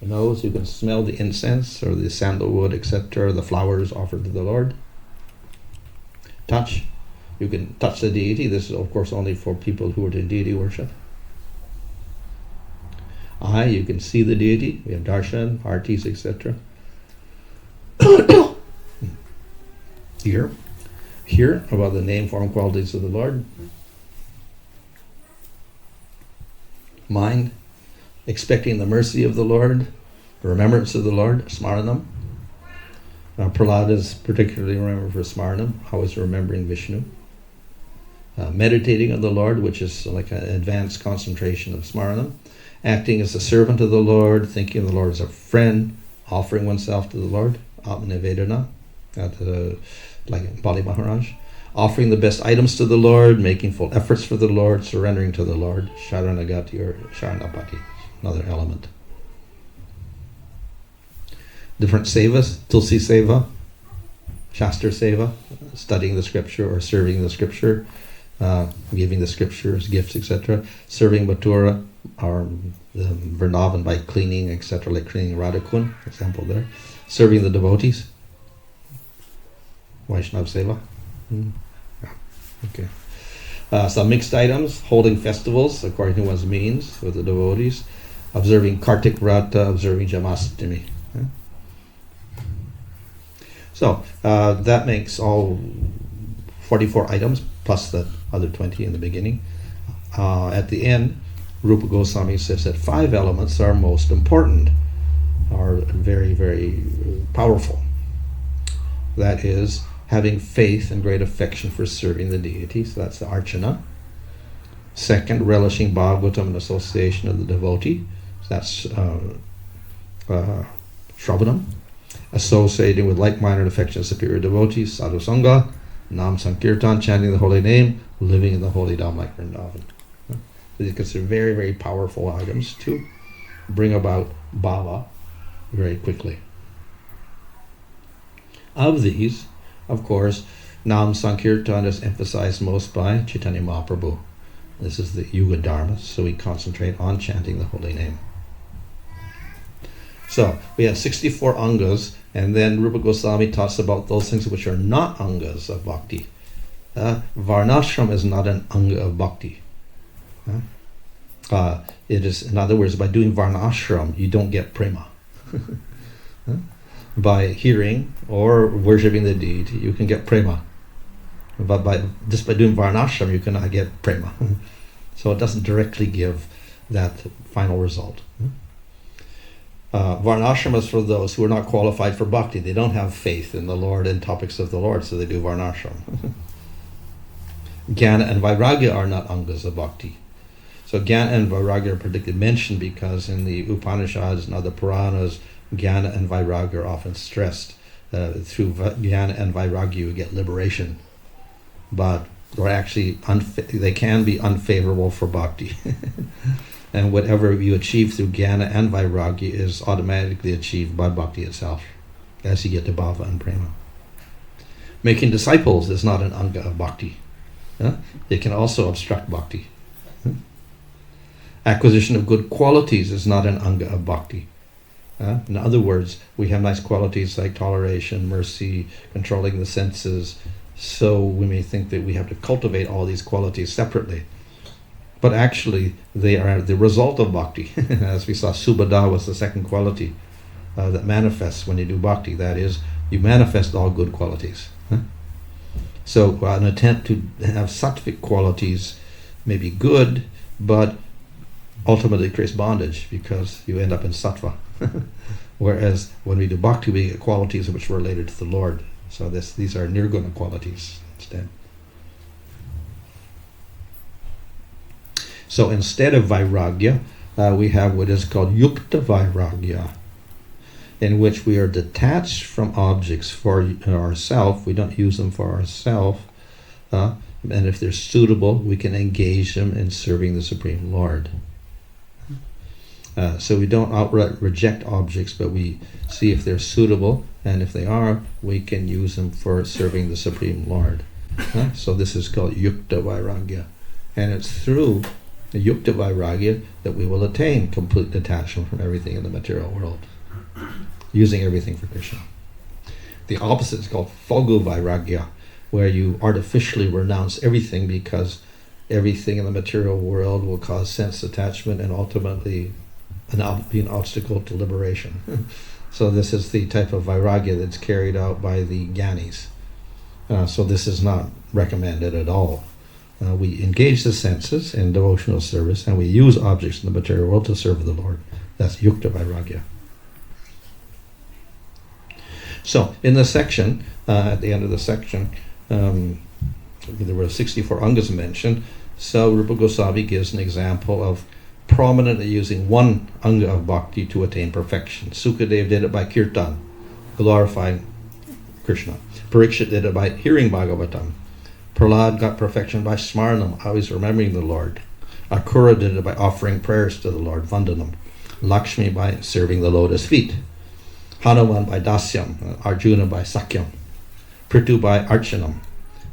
The nose, you can smell the incense, or the sandalwood, etc., the flowers offered to the Lord. Touch, you can touch the deity. This is, of course, only for people who are doing deity worship. Eye, you can see the deity. We have darshan, artis, etc. Hear about the name, form, qualities of the Lord. Mind, expecting the mercy of the Lord, the remembrance of the Lord, smaranam. Prahlad is particularly remembered for smaranam, always remembering Vishnu. Meditating on the Lord, which is like an advanced concentration of smaranam. Acting as a servant of the Lord, thinking of the Lord as a friend, offering oneself to the Lord, atmanivedana, like Bali Maharaj. Offering the best items to the Lord, making full efforts for the Lord, surrendering to the Lord, sharanagati or sharanapati, another element. Different sevas, tulsi seva, shastra seva, studying the scripture or serving the scripture, giving the scriptures, gifts, etc. Serving Mathura, or Vrindavan by cleaning, etc., like cleaning Radhakund, example there. Serving the devotees, Vaishnav seva. Yeah. Okay. Some mixed items, holding festivals according to one's means with the devotees, observing Kartik Vrata, observing Jamashtami. Yeah. So that makes all 44 items plus the other 20 in the beginning. At the end, Rupa Goswami says that 5 elements are most important, are very, very powerful. That is, having faith and great affection for serving the deity, so that's the archana. Second, relishing bhagavatam and association of the devotee, so that's shravanam. Associating with like-minded affectionate superior devotees, sadhu sangha. Nam Sankirtan, chanting the holy name, living in the holy dham like Vrindavan. These are considered very, very powerful items to bring about bhava very quickly. Of these, of course, Nam Sankirtan is emphasized most by Chaitanya Mahaprabhu. This is the Yuga Dharma, so we concentrate on chanting the holy name. So, we have 64 angas, and then Rupa Goswami talks about those things which are not angas of bhakti. Varnashram is not an anga of bhakti. It is, in other words, by doing varnashram, you don't get prema. By hearing or worshipping the deity, you can get prema. But by doing varnashram, you cannot get prema. So it doesn't directly give that final result. Varnashram is for those who are not qualified for bhakti. They don't have faith in the Lord and topics of the Lord, so they do varnashram. Jnana and Vairagya are not angas of bhakti. So Jnana and Vairagya are particularly mentioned because in the Upanishads and other Puranas, Jnana and Vairagya are often stressed. Through Jnana and Vairagya you get liberation, but they're actually they can be unfavorable for bhakti. And whatever you achieve through Jnana and Vairagya is automatically achieved by bhakti itself, as you get to bhava and prema. Making disciples is not an anga of bhakti. It can also obstruct bhakti. Acquisition of good qualities is not an anga of bhakti. In other words, we have nice qualities like toleration, mercy, controlling the senses, so we may think that we have to cultivate all these qualities separately. But actually, they are the result of bhakti. As we saw, subhada was the second quality that manifests when you do bhakti. That is, you manifest all good qualities. So an attempt to have sattvic qualities may be good, but ultimately creates bondage because you end up in sattva. Whereas when we do bhakti, we get qualities which are related to the Lord. So these are nirguna qualities instead. So instead of vairagya, we have what is called yukta vairagya, in which we are detached from objects for ourselves. We don't use them for ourselves. And if they're suitable, we can engage them in serving the Supreme Lord. So we don't outright reject objects, but we see if they're suitable, and if they are, we can use them for serving the Supreme Lord. So this is called Yukta Vairagya. And it's through the Yukta Vairagya that we will attain complete detachment from everything in the material world, using everything for Krishna. The opposite is called Phalgu Vairagya, where you artificially renounce everything because everything in the material world will cause sense attachment and ultimately be an obstacle to liberation. So this is the type of Vairagya that's carried out by the Gyanis. So this is not recommended at all. We engage the senses in devotional service and we use objects in the material world to serve the Lord. That's Yukta Vairagya. So in the section, at the end of the section, there were 64 Angas mentioned. So Rupa Goswami gives an example of prominently using one Anga of Bhakti to attain perfection. Sukadev did it by Kirtan, glorifying Krishna. Parikshit did it by hearing Bhagavatam. Prahlad got perfection by Smaranam, always remembering the Lord. Akura did it by offering prayers to the Lord, Vandanam. Lakshmi by serving the lotus feet. Hanuman by Dasyam, Arjuna by Sakyam. Prithu by Archanam.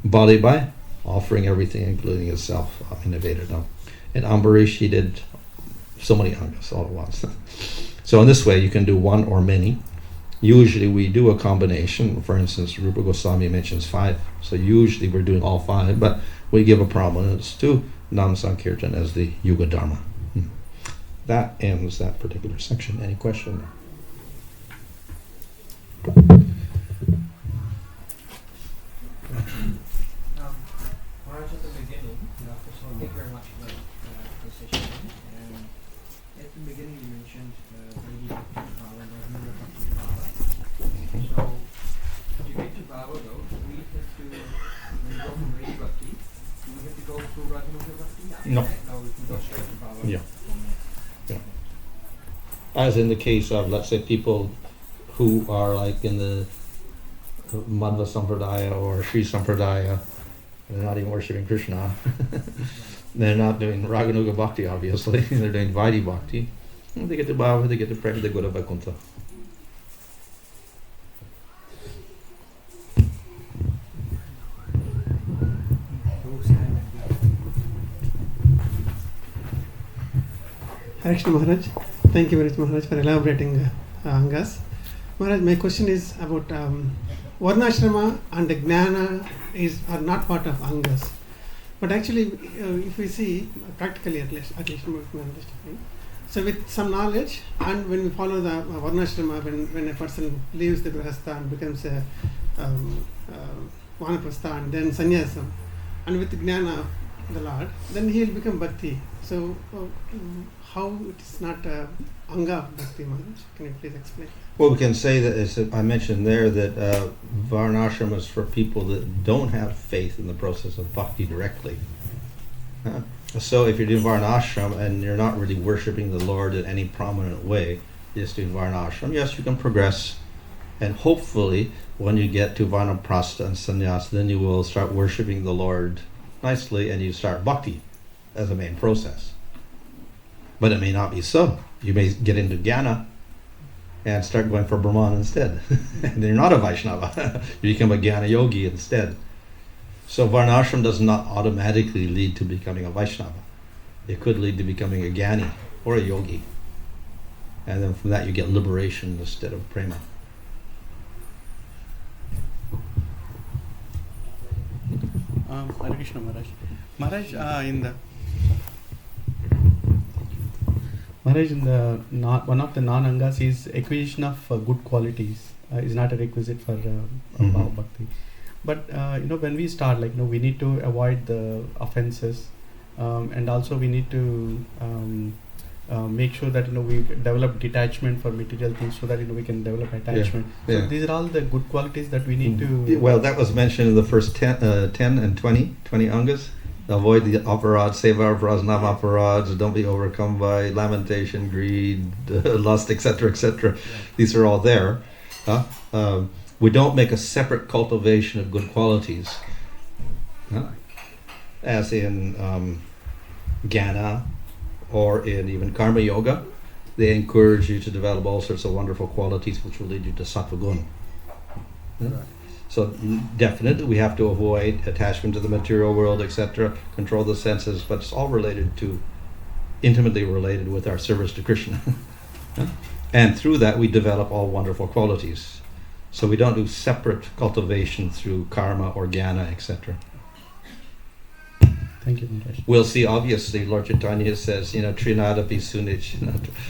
Bali by offering everything, including himself, innovated. And Ambarish, he did so many Angas all at once. So in this way, you can do one or many. Usually we do a combination. For instance, Rupa Goswami mentions 5. So usually we're doing all 5, but we give a prominence to Nam Sankirtan as the Yuga Dharma. That ends that particular section. Any question? Maharaj, at the beginning, first of all, thank you very much for the session. And at the beginning, you mentioned we need to power and Raganuga Bhakti power. So, to get to power though, we have to, when we go from Radi Bhakti, do we have to go through Raganuga Bhakti? No. No, we can go straight to power. Yeah. As in the case of, let's say, people who are like in the Madhva Sampradaya or Sri Sampradaya, they're not even worshipping Krishna. They're not doing Raganuga Bhakti, obviously. They're doing Vaidhi Bhakti. They get to Bhava, they get to Prem, they go to Vaikuntha. Hare Krishna Maharaj. Thank you very much Maharaj for elaborating Angas. Maharaj, my question is about Varnashrama and Jnana are not part of Angas. But actually, if we see practically at least my understanding, so with some knowledge and when we follow the Varnashrama, when a person leaves the Grihastha and becomes a Vanaprastha and then Sannyasam, and with Jnana, the Lord, then he will become Bhakti. So how it is not Anga of Bhakti, Maharaj? Can you please explain? Well, we can say that, as I mentioned there, that Varnashrama is for people that don't have faith in the process of Bhakti directly. So if you're doing Varnashram and you're not really worshipping the Lord in any prominent way, you're just doing Varnashram, yes, you can progress. And hopefully, when you get to Vanaprastha and Sannyas, then you will start worshipping the Lord nicely and you start Bhakti as a main process. But it may not be so. You may get into Jnana and start going for Brahman instead. And then you're not a Vaishnava. You become a Jnana Yogi instead. So Varnashram does not automatically lead to becoming a Vaishnava. It could lead to becoming a Jnani or a Yogi. And then from that you get liberation instead of prema. Hare Krishna Maharaj. Maharaj, one of the non-angas is acquisition of good qualities. Is not a requisite for Bhava Bhakti. But when we start, we need to avoid the offenses, and also we need to make sure that we develop detachment for material things, so that we can develop attachment. So these are all the good qualities that we need to. Well, that was mentioned in the first 10 and 20 angas. Avoid the aparad, save aparads, not aparads. Don't be overcome by lamentation, greed, lust, etc., etc. These are all there. We don't make a separate cultivation of good qualities, as in Jnana or in even Karma Yoga. They encourage you to develop all sorts of wonderful qualities which will lead you to Sattva Guna. So definitely we have to avoid attachment to the material world, etc., control the senses, but it's all intimately related with our service to Krishna. And through that we develop all wonderful qualities. So we don't do separate cultivation through karma or jnana, etc. Thank you, Maharaj. We'll see, obviously, Lord Chaitanya says, Trinada Pisunich,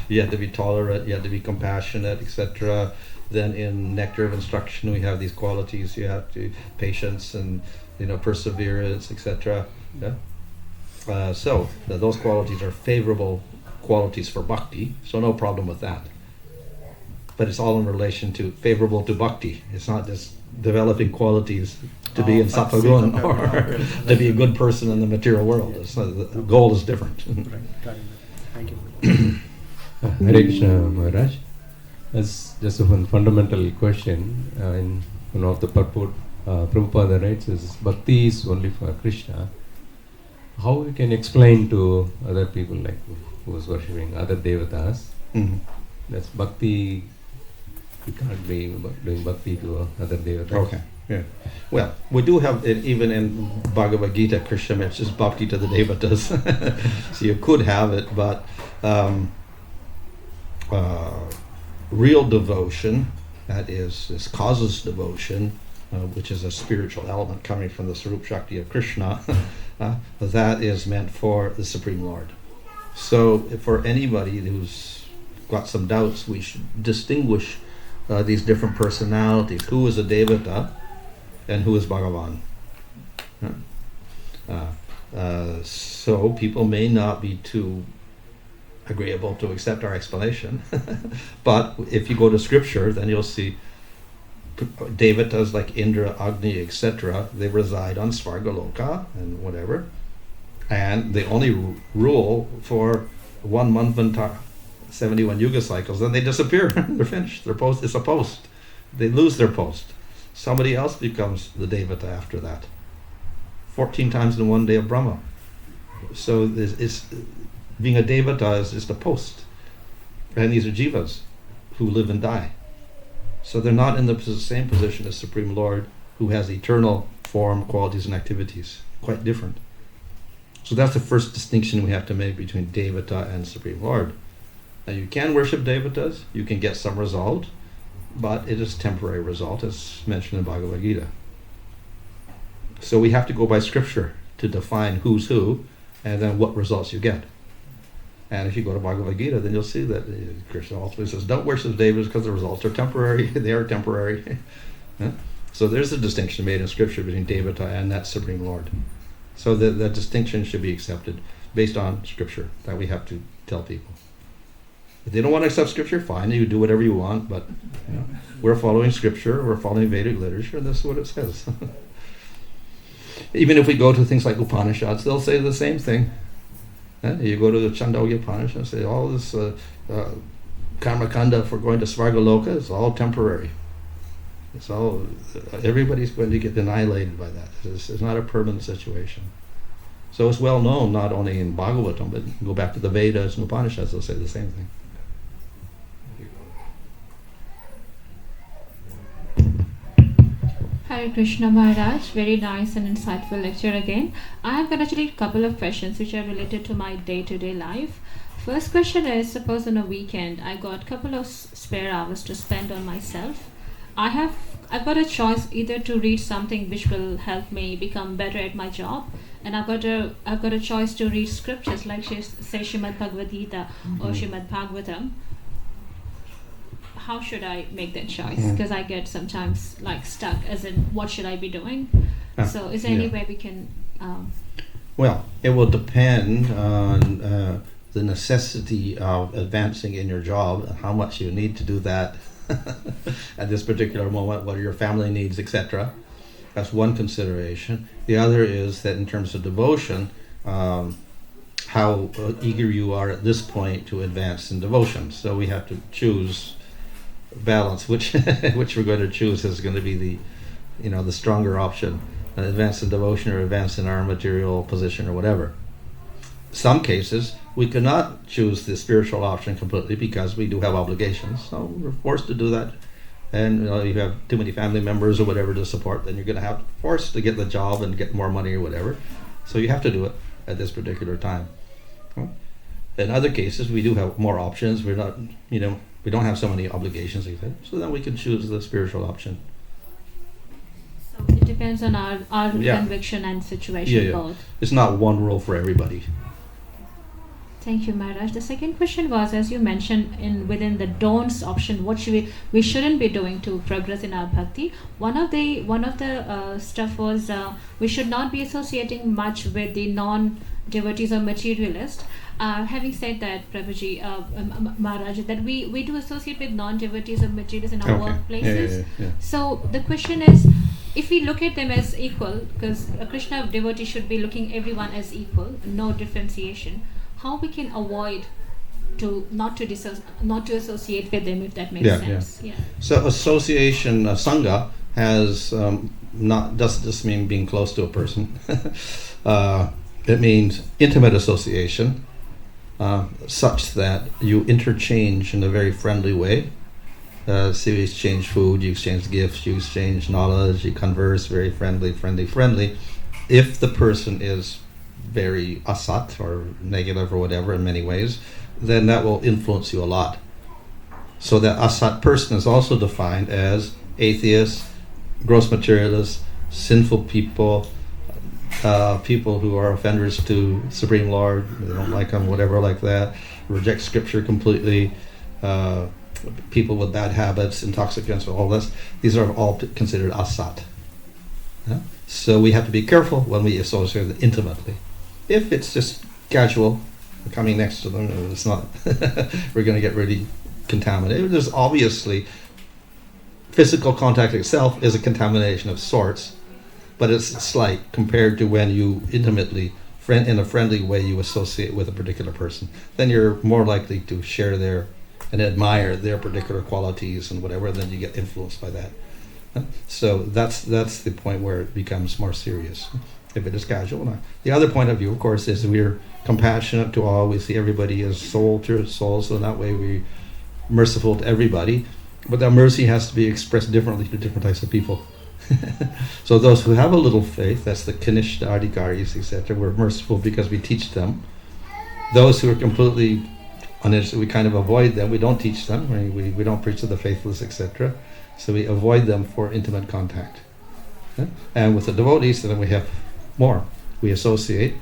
you have to be tolerant, you have to be compassionate, etc. Then in Nectar of Instruction we have these qualities, you have to patience and perseverance, etc. Yeah? So those qualities are favorable qualities for bhakti, so no problem with that. But it's all in relation to favorable to bhakti. It's not just developing qualities to be in Sattvagun or to be a good person in the material world. The goal is different. Right. Got it. Thank you. Hare Krishna, Maharaj. As just one fundamental question, in one of the purport, Prabhupada writes is bhakti is only for Krishna. How we can explain to other people like who is worshipping other devatas? Mm-hmm. That's bhakti. You can't be doing bhakti to other devatas. Okay. Yeah. Well, we do have it even in Bhagavad Gita. Krishna mentions bhakti to the devatas, so you could have it, but real devotion, that is causes devotion, which is a spiritual element coming from the Sarup Shakti of Krishna, that is meant for the Supreme Lord. So for anybody who's got some doubts, we should distinguish these different personalities. Who is a devata and who is Bhagavan? So people may not be too agreeable to accept our explanation, but if you go to scripture, then you'll see devatas like Indra, Agni, etc. They reside on Svargaloka and whatever, and they only rule for 1 month and 71 yuga cycles, then they disappear. They're finished. Their post is a post. They lose their post. Somebody else becomes the devata after that. 14 times in one day of Brahma. So being a devata is just a post. And these are jivas who live and die. So they're not in the same position as Supreme Lord, who has eternal form, qualities, and activities. Quite different. So that's the first distinction we have to make between devata and Supreme Lord. Now you can worship devatas, you can get some result, but it is temporary result, as mentioned in Bhagavad Gita. So we have to go by scripture to define who's who, and then what results you get. And if you go to Bhagavad Gita, then you'll see that Krishna also says, don't worship devatas because the results are temporary. They are temporary. So there's a distinction made in scripture between devata and that Supreme Lord. So that distinction should be accepted based on scripture, that we have to tell people. If they don't want to accept scripture, fine, you do whatever you want, but we're following scripture, we're following Vedic literature, and that's what it says. Even if we go to things like Upanishads, they'll say the same thing. You go to the Chandogya Upanishad and say, all this karmakanda for going to Svargaloka is all temporary. It's all, everybody's going to get annihilated by that. It's not a permanent situation. So it's well known, not only in Bhagavatam, but you go back to the Vedas and Upanishads, they'll say the same thing. Hare Krishna Maharaj, very nice and insightful lecture again. I have got actually a couple of questions which are related to my day-to-day life. First question is, suppose on a weekend I got a couple of spare hours to spend on myself. I've got a choice either to read something which will help me become better at my job, and I've got a choice to read scriptures like say Srimad Bhagavad Gita or Srimad Bhagavatam. How should I make that choice? Because I get sometimes like stuck as in what should I be doing? So is there any way we can... Well, it will depend on the necessity of advancing in your job, and how much you need to do that at this particular moment, what are your family needs, etc. That's one consideration. The other is that in terms of devotion, how eager you are at this point to advance in devotion. So we have to choose balance, which we're going to choose is going to be the stronger option, advance in devotion or advance in our material position or whatever. Some cases we cannot choose the spiritual option completely because we do have obligations, so we're forced to do that and you have too many family members or whatever to support, then you're going to have forced to get the job and get more money or whatever. So you have to do it at this particular time. In other cases, we do have more options. We're not, we don't have so many obligations, so then we can choose the spiritual option. So it depends on our conviction and situation both. It's not one rule for everybody. Thank you, Maharaj. The second question was, as you mentioned, within the don'ts option, what we shouldn't be doing to progress in our bhakti. One of the stuff was we should not be associating much with the non-devotees or materialists. Having said that, Prabhuji, Maharaj, that we do associate with non-devotees or materialists in our workplaces. Yeah. So the question is, if we look at them as equal, because a Krishna devotee should be looking everyone as equal, no differentiation. How we can avoid not to associate with them, if that makes sense. Yeah. So association, sangha, has doesn't just mean being close to a person. It means intimate association, such that you interchange in a very friendly way. So you exchange food, you exchange gifts, you exchange knowledge, you converse very friendly. If the person is very asat or negative or whatever in many ways, then that will influence you a lot. So that asat person is also defined as atheists, gross materialists, sinful people, people who are offenders to Supreme Lord, they don't like him, whatever like that, reject scripture completely, people with bad habits, intoxicants, all this. These are all considered asat. So we have to be careful when we associate them intimately. If it's just casual, coming next to them, it's not, we're going to get really contaminated. There's obviously, physical contact itself is a contamination of sorts, but it's slight compared to when you intimately, in a friendly way, you associate with a particular person. Then you're more likely to share and admire their particular qualities and whatever, then you get influenced by that. So that's the point where it becomes more serious. If it is casual. The other point of view, of course, is we're compassionate to all. We see everybody as soul to soul, so that way we're merciful to everybody. But that mercy has to be expressed differently to different types of people. So those who have a little faith, that's the Kanishta Adhikaris, etc., we're merciful because we teach them. Those who are completely uninterested, we kind of avoid them. We don't teach them. We don't preach to the faithless, etc. So we avoid them for intimate contact. And with the devotees, then we have more. We associate,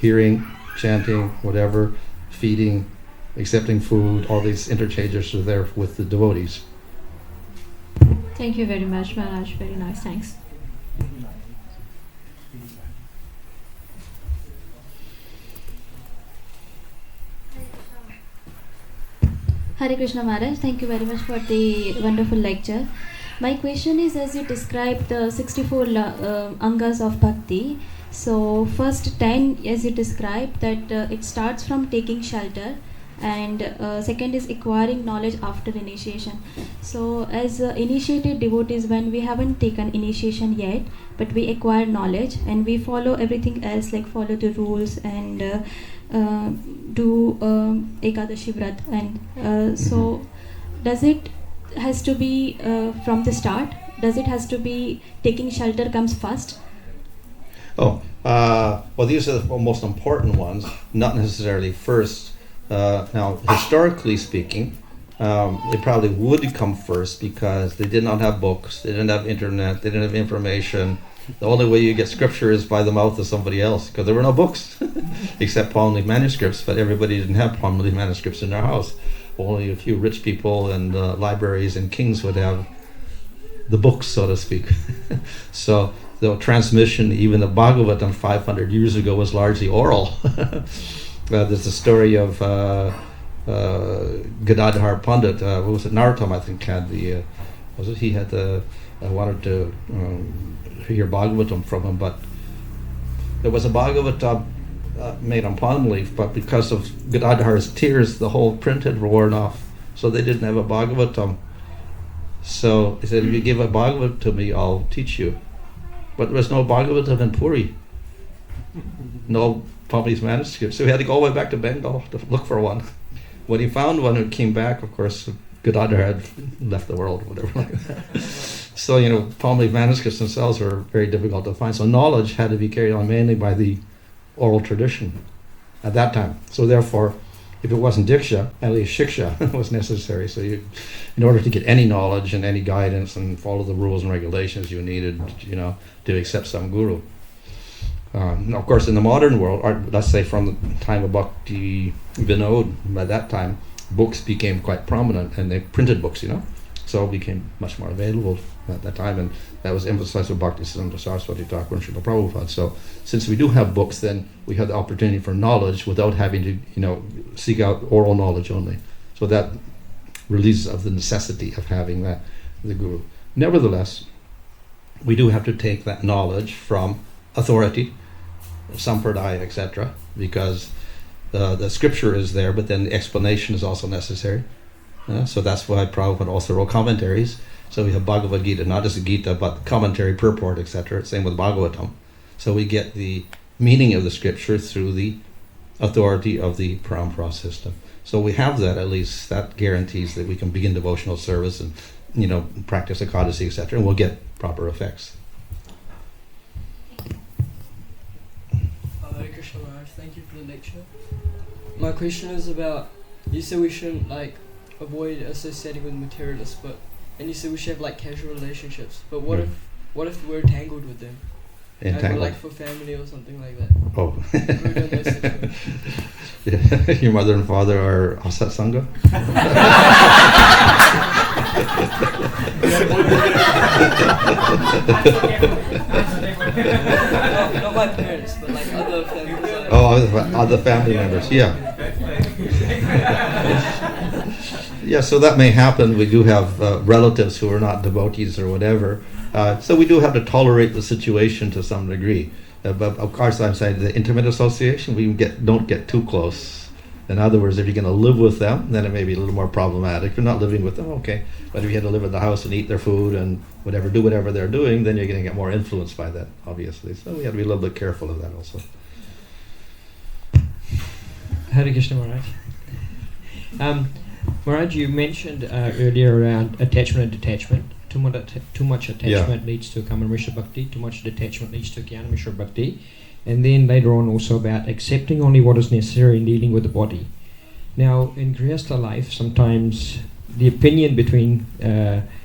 hearing, chanting, whatever, feeding, accepting food, all these interchanges are there with the devotees. Thank you very much, Maharaj. Very nice. Thanks. Hare Krishna Maharaj, thank you very much for the wonderful lecture. My question is, as you described the 64 Angas of Bhakti, so first 10, as you described, that it starts from taking shelter, and second is acquiring knowledge after initiation. So as initiated devotees, when we haven't taken initiation yet, but we acquire knowledge and we follow everything else, like follow the rules and do Ekadashi Vrat, and so does it has to be from the start? Does it has to be taking shelter comes first? Well, these are the most important ones, not necessarily first. Now, historically speaking, it probably would come first because they did not have books, they didn't have internet, they didn't have information. The only way you get scripture is by the mouth of somebody else, because there were no books, except palm leaf manuscripts, but everybody didn't have palm leaf manuscripts in their house. Only a few rich people and libraries and kings would have the books, so to speak. So the transmission, even the Bhagavatam 500 years ago, was largely oral. There's a story of Gadadhar Pandit, what was it, Narottam, I think, had the, he had the, wanted to hear Bhagavatam from him, but there was a Bhagavatam made on palm leaf, but because of Gadadhar's tears, the whole print had worn off, so they didn't have a Bhagavatam. So he said, if you give a Bhagavatam to me, I'll teach you. But there was no Bhagavatam in Puri, no palm leaf manuscript, so he had to go all the way back to Bengal to look for one. When he found one, it came back, of course, Gadadhar had left the world, whatever like that. So, palm leaf manuscripts themselves were very difficult to find. So knowledge had to be carried on mainly by the oral tradition at that time. So therefore, if it wasn't diksha, at least shiksha was necessary. So in order to get any knowledge and any guidance and follow the rules and regulations, you needed, to accept some guru. Now, of course, in the modern world, or let's say from the time of Bhakti Vinod, by that time, books became quite prominent, and they printed books, so it became much more available at that time, and that was emphasized with Bhakti Siddhanta Saraswati Thakur and Srila Prabhupada. So since we do have books, then we have the opportunity for knowledge without having to, seek out oral knowledge only. So that relieves us of the necessity of having the guru. Nevertheless, we do have to take that knowledge from authority, sampradaya, etc., because the scripture is there, but then the explanation is also necessary. So that's why Prabhupada also wrote commentaries. So we have Bhagavad Gita, not just a Gita, but commentary, purport, etc. Same with Bhagavatam. So we get the meaning of the scripture through the authority of the parampara system. So we have that, at least that guarantees that we can begin devotional service and practice Ekadasi, etc., and we'll get proper effects. Hare Krishna Maharaj, thank you for the lecture. My question is about, you said we shouldn't avoid associating with materialists, and you said we should have casual relationships, but what if we're entangled with them? Entangled? For family or something like that. Oh. We're in those situations. Yeah. Your mother and father are asat sangha? Not my parents, but other family. Other family members, yeah. Yeah, so that may happen. We do have relatives who are not devotees or whatever. So we do have to tolerate the situation to some degree. But of course, I'm saying the intimate association, don't get too close. In other words, if you're going to live with them, then it may be a little more problematic. If you're not living with them, okay. But if you had to live in the house and eat their food and do whatever they're doing, then you're going to get more influenced by that, obviously. So we have to be a little bit careful of that also. Hare Krishna Maharaj. Maharaj, you mentioned earlier around attachment and detachment. Too much attachment leads to Kama-Mishra Bhakti, too much detachment leads to Jnana-Mishra Bhakti. And then later on also about accepting only what is necessary in dealing with the body. Now, in Grihastha life, sometimes the opinion between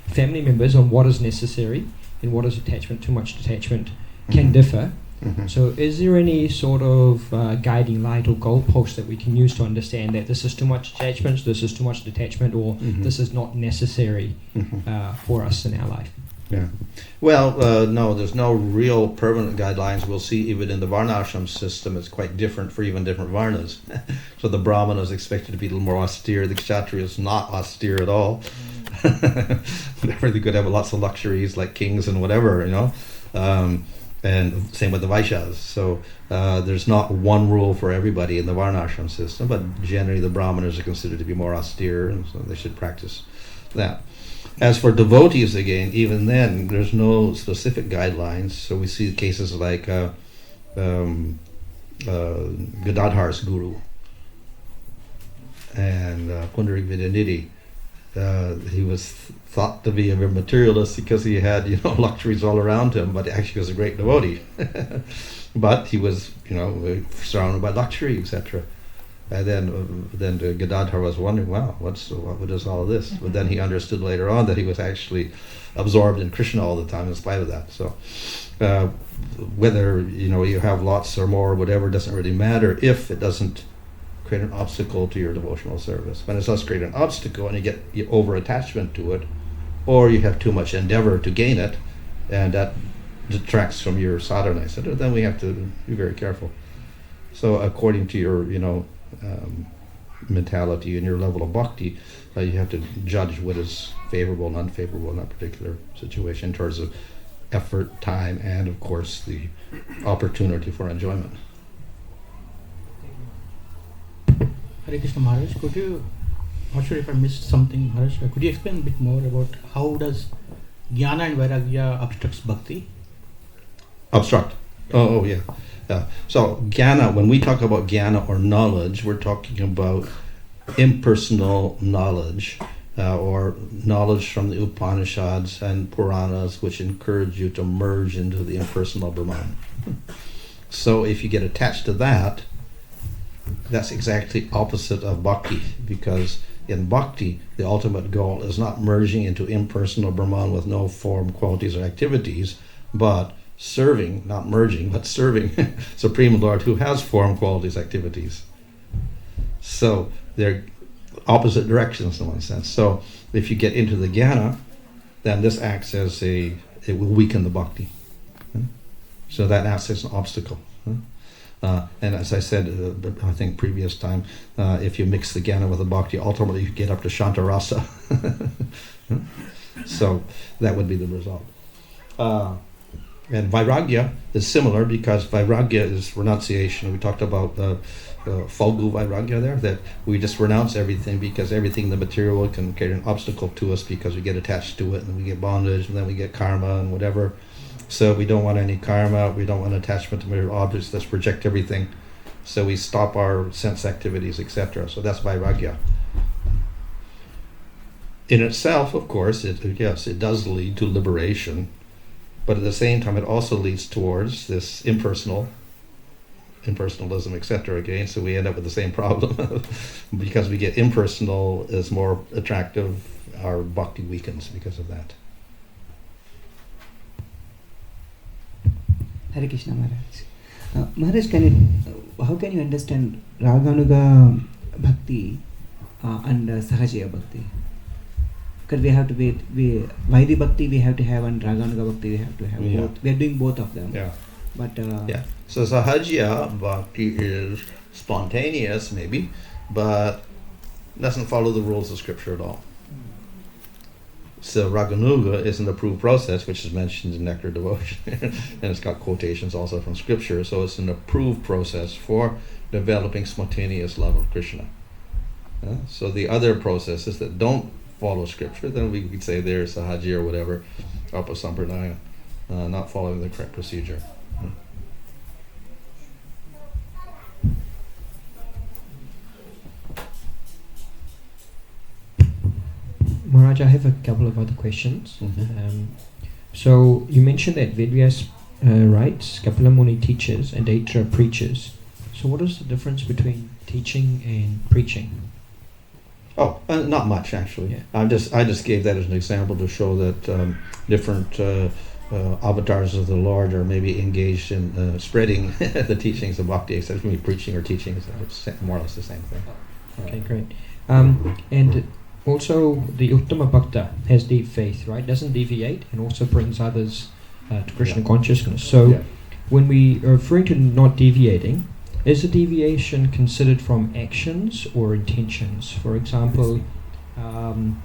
family members on what is necessary and what is attachment, too much detachment, can differ. Mm-hmm. So is there any sort of guiding light or goalpost that we can use to understand that this is too much attachment, this is too much detachment, or this is not necessary for us in our life? Yeah. Well, no, there's no real permanent guidelines. We'll see even in the Varnashram system, it's quite different for even different Varnas. So the Brahmana is expected to be a little more austere. The Kshatriya is not austere at all. Whatever, they could have lots of luxuries like kings and whatever, and same with the Vaishyas. So there's not one rule for everybody in the Varnashram system, but generally the Brahmanas are considered to be more austere, and so they should practice that. As for devotees, again, even then, there's no specific guidelines. So we see cases like Gadadhar's guru and Pundarik Vidyanidhi. He was thought to be a materialist because he had, luxuries all around him, but actually was a great devotee. But he was, surrounded by luxury, etc. And then Gadadhar was wondering, wow, what is all of this? But then he understood later on that he was actually absorbed in Krishna all the time in spite of that. So whether you have lots or more or whatever doesn't really matter if it doesn't create an obstacle to your devotional service. When it does create an obstacle and you get over attachment to it, or you have too much endeavor to gain it, and that detracts from your sadhana, etc., then we have to be very careful. So according to your mentality and your level of bhakti, you have to judge what is favorable and unfavorable in that particular situation in terms of effort, time, and of course the opportunity for enjoyment. Hare Krishna Maharaj, could you, not sure if I missed something, Maharaj, could you explain a bit more about how does Jnana and Vairagya obstructs bhakti? Obstruct? Oh yeah. So jnana, when we talk about jnana or knowledge, we're talking about impersonal knowledge or knowledge from the Upanishads and Puranas, which encourage you to merge into the impersonal Brahman. So if you get attached to that, that's exactly opposite of bhakti, because in bhakti, the ultimate goal is not merging into impersonal Brahman with no form, qualities, or activities, but serving, not merging, but serving Supreme Lord who has form, qualities, activities. So they're opposite directions in one sense. So if you get into the jnana, then this acts as it will weaken the bhakti. So that acts as an obstacle. And as I said, I think previous time, if you mix the jnana with the bhakti, ultimately you get up to Shantarasa. So that would be the result. And vairagya is similar, because vairagya is renunciation. We talked about Falgu vairagya there, that we just renounce everything, because everything in the material world can create an obstacle to us, because we get attached to it, and we get bondage, and then we get karma and whatever. So we don't want any karma, we don't want attachment to material objects. Let's reject everything. So we stop our sense activities, etc. So that's vairagya. In itself, of course, it does lead to liberation, but at the same time, it also leads towards this impersonalism, etc. Again, so we end up with the same problem. Because we get impersonal is more attractive, our bhakti weakens because of that. Hare Krishna Maharaj. Maharaj, how can you understand Raganuga Bhakti and Sahajaya Bhakti? Because we have to Vaidhi Bhakti we have to have, and Raganuga Bhakti we have to have both. We are doing both of them. Yeah. But So Sahajaya Bhakti is spontaneous, maybe, but doesn't follow the rules of scripture at all. So Raganuga is an approved process, which is mentioned in Nectar Devotion, and it's got quotations also from scripture. So it's an approved process for developing spontaneous love of Krishna. So the other processes that don't follow scripture, then we could say they're Sahaji or whatever, Apasampradaya, not following the correct procedure. Maharaj, I have a couple of other questions. So you mentioned that Vedvyas writes, Kapila Muni teaches, and Aitra preaches. So what is the difference between teaching and preaching? Not much actually. Yeah. I just gave that as an example to show that different avatars of the Lord are maybe engaged in spreading the teachings of Bhakti, except for me preaching or teaching is more or less the same thing. Okay, great. And also the Uttama Bhakta has deep faith, right? Doesn't deviate and also brings others to Krishna consciousness. So when we are referring to not deviating, is the deviation considered from actions or intentions? For example, Dharma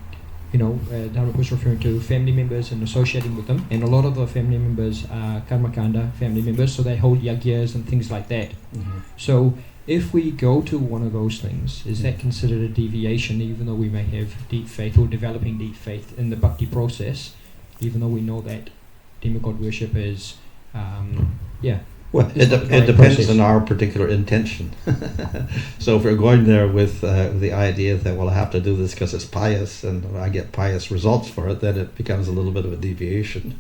was referring to family members and associating with them, and a lot of the family members are Karmakanda family members, so they hold yagyas and things like that. So if we go to one of those things, is that considered a deviation, even though we may have deep faith or developing deep faith in the bhakti process, even though we know that demigod worship is, Well, it depends on our particular intention. So if we're going there with the idea that, well, I have to do this because it's pious and I get pious results for it, then it becomes a little bit of a deviation.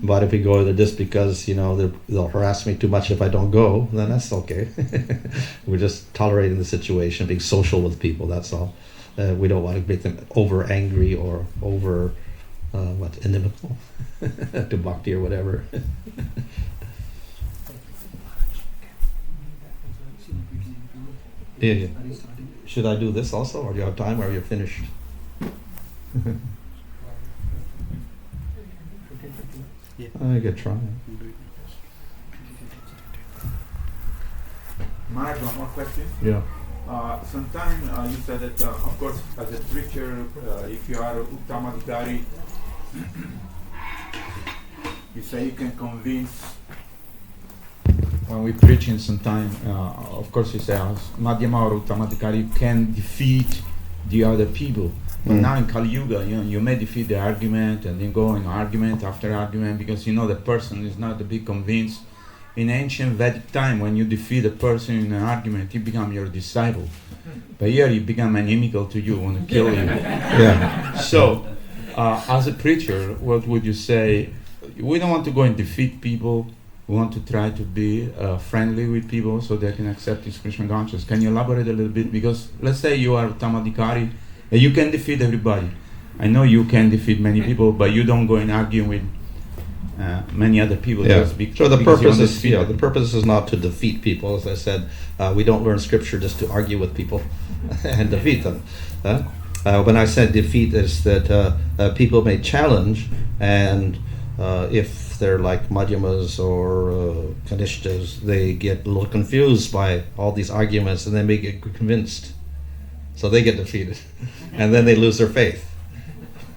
But if we go there just because, they'll harass me too much if I don't go, then that's okay. We're just tolerating the situation, being social with people, that's all. We don't want to make them over angry or over, inimical to bhakti or whatever. Yeah. Should I do this also, or do you have time, or are you finished? I could try. Maharaj, one more question. Yeah. Sometimes you said that, of course, as a preacher, if you are Uttamadhikari, you say you can convince. When we preach in some time, of course, you say as Madhyama or Uttamadhikari, you can defeat the other people. But now in Kali Yuga, you may defeat the argument and then go in argument after argument because the person is not to be convinced. in ancient Vedic time, when you defeat a person in an argument, he become your disciple. But here he become inimical to you, want to kill you. Yeah. So, as a preacher, what would you say? We don't want to go and defeat people. We want to try to be friendly with people so they can accept this Krishna consciousness. Can you elaborate a little bit? Because let's say you are Tamadikari and you can defeat everybody. I know you can defeat many people, but you don't go and argue with many other people. Yeah. Just So the because you want purpose to is, defeat them. the purpose is not to defeat people. As I said, we don't learn scripture just to argue with people and defeat them. When I said defeat, is that people may challenge, and if they're like Madhyamas or Kanishtas, they get a little confused by all these arguments, and then they get convinced. So they get defeated, and then they lose their faith.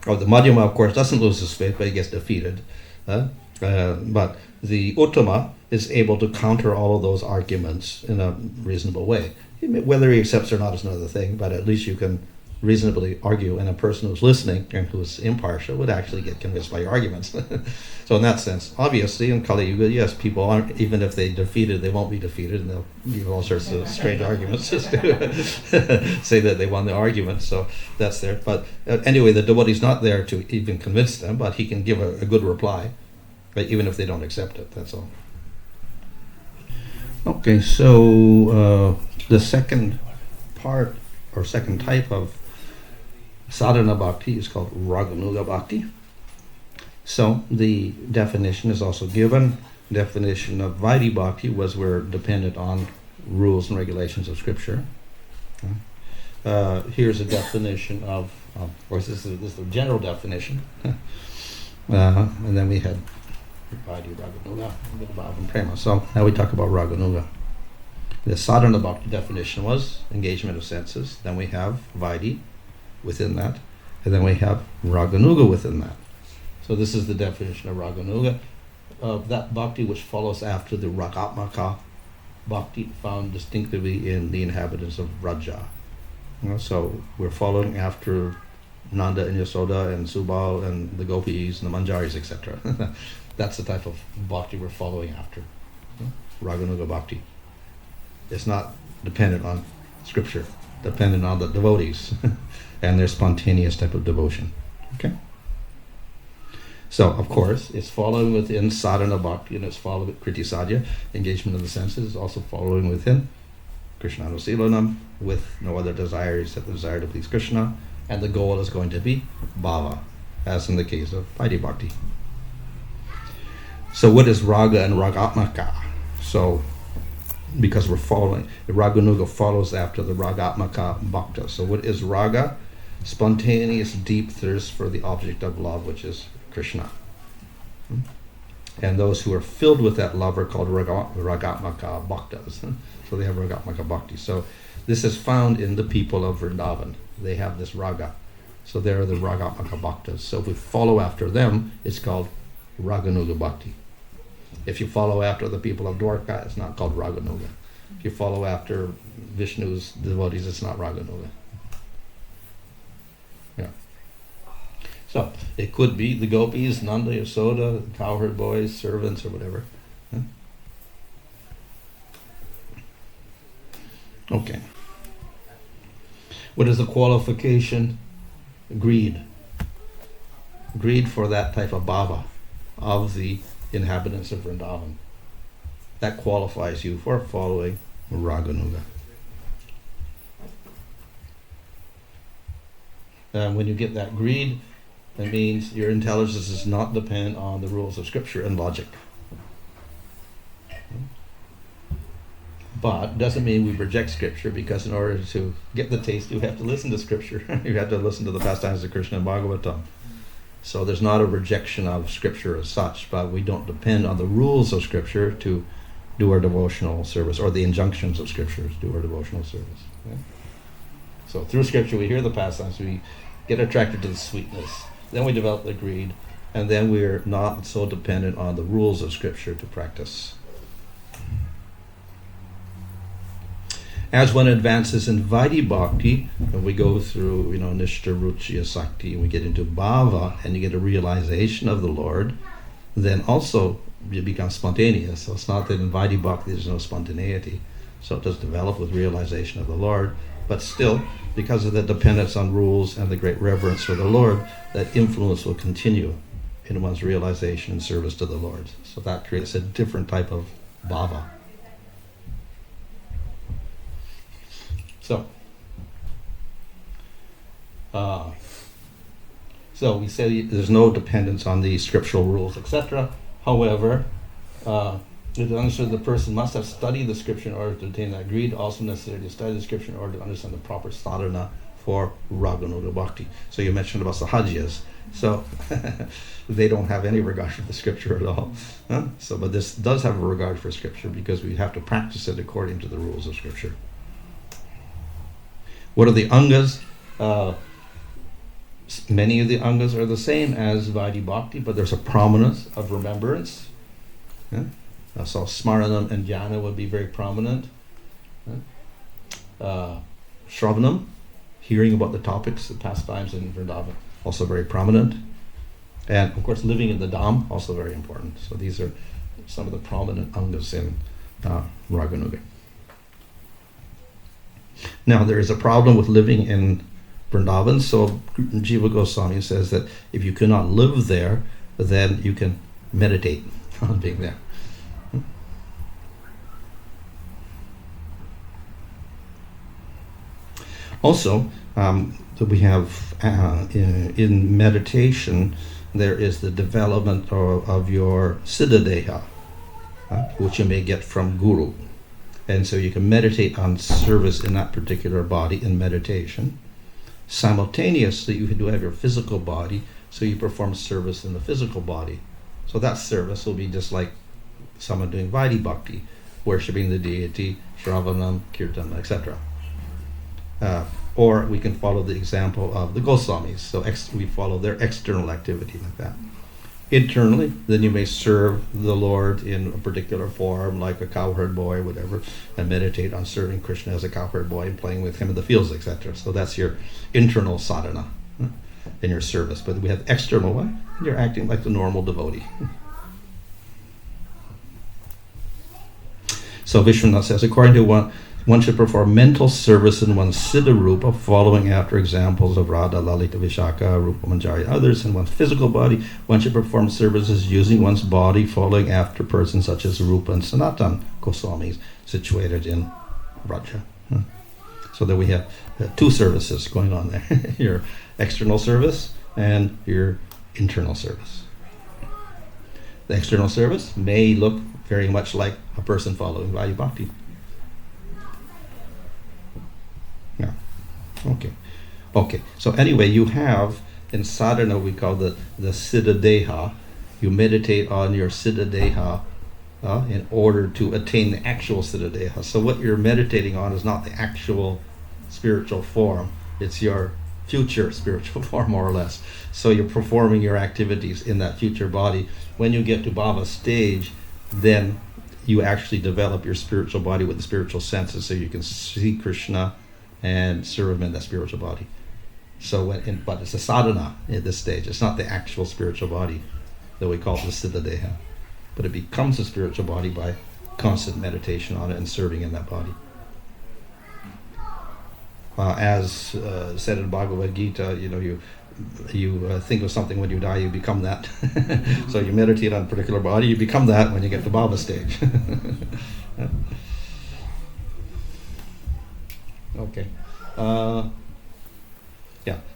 Oh, the Madhyama, of course, doesn't lose his faith, but he gets defeated. But the Uttama is able to counter all of those arguments in a reasonable way. Whether he accepts or not is another thing, but at least you can reasonably argue, and a person who's listening and who's impartial would actually get convinced by your arguments. So in that sense, obviously in Kali Yuga, yes, people aren't, even if they're defeated, they won't be defeated, and they'll give all sorts of strange arguments just to say that they won the argument. So that's there. But anyway, the devotee's not there to even convince them, but he can give a good reply, but even if they don't accept it, that's all. Okay, so the second part or second type of Sadhana Bhakti is called Raganuga Bhakti. So the definition is also given. Definition of Vaidhi Bhakti was we're dependent on rules and regulations of Scripture. Here's a definition of course this is the general definition. And then we had Vaidhi, Raganuga, Bhava and Prema. So now we talk about Raganuga. The Sadhana Bhakti definition was engagement of senses. Then we have Vaidhi within that, and then we have Raganuga within that. So this is the definition of Raganuga, of that bhakti which follows after the Ragatmaka Bhakti found distinctively in the inhabitants of Vraja. So we're following after Nanda and Yasoda and Subal and the Gopis and the Manjaris, etc. That's the type of bhakti we're following after. Raganuga Bhakti. It's not dependent on scripture, dependent on the devotees and their spontaneous type of devotion. Okay? So, of course, it's following within Sadhana Bhakti, and it's following with Kriti Sadhya, engagement of the senses, also following within Krishnanusilanam, with no other desire except the desire to please Krishna, and the goal is going to be bhava, as in the case of Vaidhi Bhakti. So what is Raga and Ragatmaka? So, because we're following, the Raganuga follows after the Ragatmaka Bhakta. So what is Raga? Spontaneous deep thirst for the object of love, which is Krishna. And those who are filled with that love are called Ragatmaka Bhaktas. So they have Ragatmaka Bhakti. So this is found in the people of Vrindavan. They have this Raga. So they're the Ragatmaka Bhaktas. So if we follow after them, it's called Raganuga Bhakti. If you follow after the people of Dwarka, it's not called Raganuga. If you follow after Vishnu's devotees, it's not Raganuga. Yeah. So it could be the gopis, Nanda, Yasoda, cowherd boys, servants, or whatever. Okay. What is the qualification? Greed. Greed for that type of bhava of the inhabitants of Vrindavan. That qualifies you for following Raganuga. And when you get that greed, that means your intelligence does not depend on the rules of scripture and logic. But doesn't mean we reject scripture, because in order to get the taste, you have to listen to scripture. You have to listen to the pastimes of Krishna and Bhagavatam. So there's not a rejection of scripture as such, but we don't depend on the rules of scripture to do our devotional service, or the injunctions of scripture to do our devotional service. Okay? So through scripture we hear the pastimes, we get attracted to the sweetness, then we develop the greed, and then we're not so dependent on the rules of scripture to practice. As one advances in Vaidhi Bhakti, and we go through, Nishta, Ruchi, Asakti, and we get into Bhava, and you get a realization of the Lord, then also it becomes spontaneous. So it's not that in Vaidhi Bhakti there's no spontaneity. So it does develop with realization of the Lord, but still, because of the dependence on rules and the great reverence for the Lord, that influence will continue in one's realization and service to the Lord. So that creates a different type of bhava. So we say there's no dependence on the scriptural rules, etc. However, it is understood the person must have studied the scripture in order to attain that greed, also necessary to study the scripture in order to understand the proper sadhana for Raganuga Bhakti. So you mentioned about Sahajas. So they don't have any regard for the scripture at all. Huh? So, but this does have a regard for scripture because we have to practice it according to the rules of scripture. What are the Angas? Many of the Angas are the same as Vaidhi Bhakti, but there's a prominence of remembrance. Yeah? So Smaranam and Jnana would be very prominent. Shravanam, hearing about the topics, the pastimes in Vrindavan, also very prominent. And of course living in the Dham, also very important. So these are some of the prominent Angas in Raganuga. Now there is a problem with living in Vrindavan, so Jiva Goswami says that if you cannot live there, then you can meditate on being there. Also, we have in meditation, there is the development of your Siddhadeha, which you may get from Guru. And so you can meditate on service in that particular body in meditation. Simultaneously, you do have your physical body, so you perform service in the physical body. So that service will be just like someone doing Vaidhi Bhakti, worshipping the deity, Shravanam, Kirtan, etc. Or we can follow the example of the Goswamis. So we follow their external activity like that. Internally, then you may serve the Lord in a particular form, like a cowherd boy or whatever, and meditate on serving Krishna as a cowherd boy and playing with him in the fields, etc. So that's your internal sadhana in your service. But we have external one, you're acting like the normal devotee. So Vishwanath says, according to one should perform mental service in one's Siddha Rupa, following after examples of Radha, Lalita, Vishaka, Rupa, Manjari, others. In one's physical body, one should perform services using one's body, following after persons such as Rupa and Sanatan Goswamis, situated in Vraja. So that we have two services going on there. Your external service and your internal service. The external service may look very much like a person following Vaidhi Bhakti. Okay. So anyway, you have in sadhana we call the Siddha Deha. You meditate on your Siddha Deha in order to attain the actual Siddha Deha. So what you're meditating on is not the actual spiritual form; it's your future spiritual form, more or less. So you're performing your activities in that future body. When you get to bhava stage, then you actually develop your spiritual body with the spiritual senses, so you can see Krishna and serve him in that spiritual body. So, but it's a sadhana at this stage. It's not the actual spiritual body that we call the Siddha Deha, but it becomes a spiritual body by constant meditation on it and serving in that body. As said in Bhagavad Gita, you think of something when you die, you become that. So you meditate on a particular body, you become that when you get to bhava stage. Okay.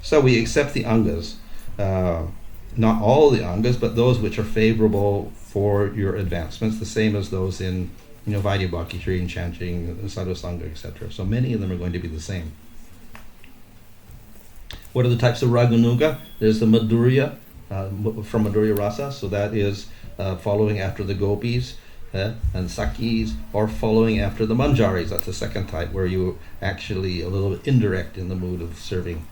So we accept the Angas, not all the Angas, but those which are favorable for your advancements, the same as those in Vaidhi Bhakti, Shri chanting, Sadhusanga, etc. So many of them are going to be the same. What are the types of Raganuga? There's the Madhurya, from Madhurya Rasa, so that is following after the gopis, and Sakis, or following after the Manjaris. That's the second type, where you actually a little bit indirect in the mood of serving.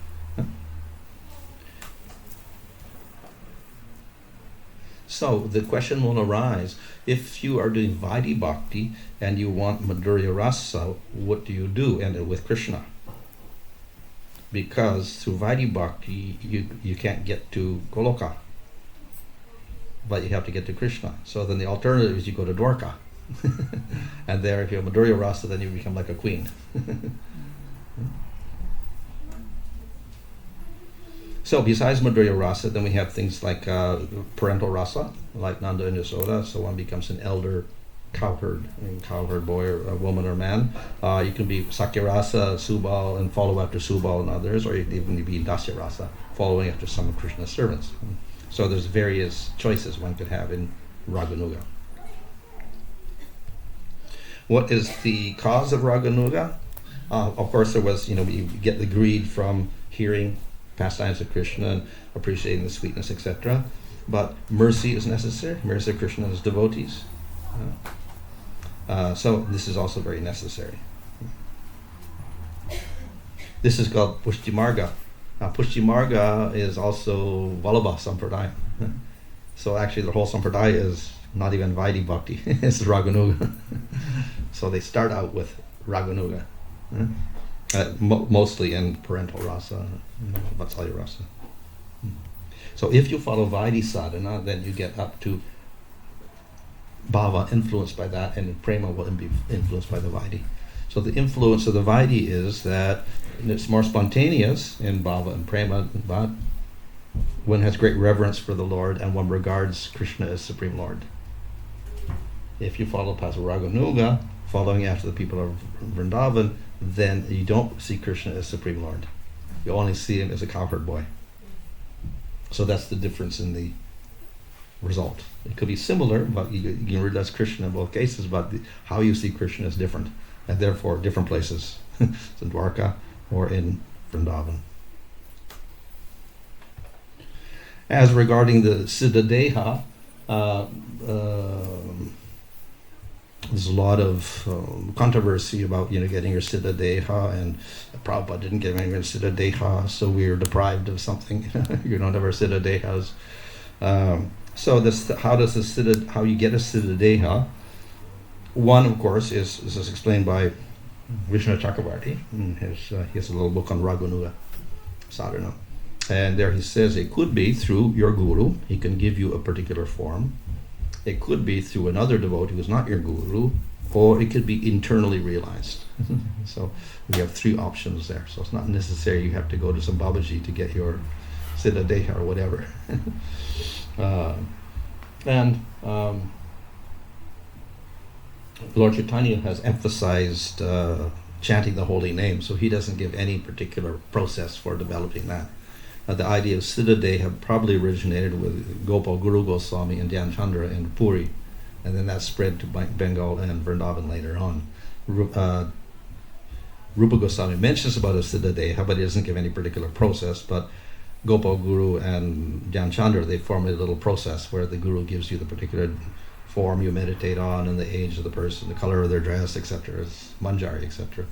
So the question will arise, if you are doing Vaidhi Bhakti and you want Madhurya Rasa, what do you do? And with Krishna. Because through Vaidhi Bhakti, you can't get to Goloka. but you have to get to Krishna. So then the alternative is you go to Dwarka. And there, if you have Madhurya Rasa, then you become like a queen. So besides Madhurya Rasa, then we have things like parental rasa, like Nanda and Yasoda. So one becomes an elder cowherd boy or a woman or man. You can be Sakya Rasa, Subal, and follow after Subal and others, or you can even be Dasya Rasa, following after some of Krishna's servants. So there's various choices one could have in Raganuga. What is the cause of Raganuga? Of course, there was, you get the greed from hearing pastimes of Krishna and appreciating the sweetness, etc. But mercy is necessary. Mercy of Krishna and his devotees. So this is also very necessary. This is called Pushtimarga. Now, Pushtimarga is also Vallabha Sampradaya. So actually the whole Sampradaya is not even Vaidhi Bhakti, it's Raganuga. So they start out with Raganuga, mostly in parental rasa, Vatsalya rasa. So if you follow Vaidhi sadhana, then you get up to bhava influenced by that, and prema will be influenced by the Vaidhi. So the influence of the Vaidhi is that it's more spontaneous in bhava and prema, but one has great reverence for the Lord and one regards Krishna as Supreme Lord. If you follow Raganuga, following after the people of Vrindavan, then you don't see Krishna as Supreme Lord. You only see him as a cowherd boy. So that's the difference in the result. It could be similar, but you can realize Krishna in both cases, but how you see Krishna is different, and therefore different places. It's in Dwarka or in Vrindavan. As regarding the Siddhadeha, there's a lot of controversy about getting your Siddhadeha, and Prabhupada didn't give anyone Siddhadeha, so we were deprived of something. You don't have our Siddhadehas. So this, how you get a Siddhadeha? One, of course, is explained by Vishnu Chakravarti. He has a little book on Raganuga Sadhana. And there he says it could be through your guru. He can give you a particular form. It could be through another devotee who's not your guru, or it could be internally realized. So we have three options there. So it's not necessary you have to go to some Babaji to get your Siddhadeha or whatever. Lord Chaitanya has emphasized chanting the holy name, so he doesn't give any particular process for developing that. The idea of Siddhadeha probably originated with Gopal Guru Goswami and Dhyan Chandra in Puri, and then that spread to Bengal and Vrindavan later on. Rupa Goswami mentions about a Siddhadeha, but he doesn't give any particular process, but Gopal Guru and Dhyan Chandra, they form a little process where the Guru gives you the particular form you meditate on and the age of the person, the color of their dress, etc., it's manjari, etc.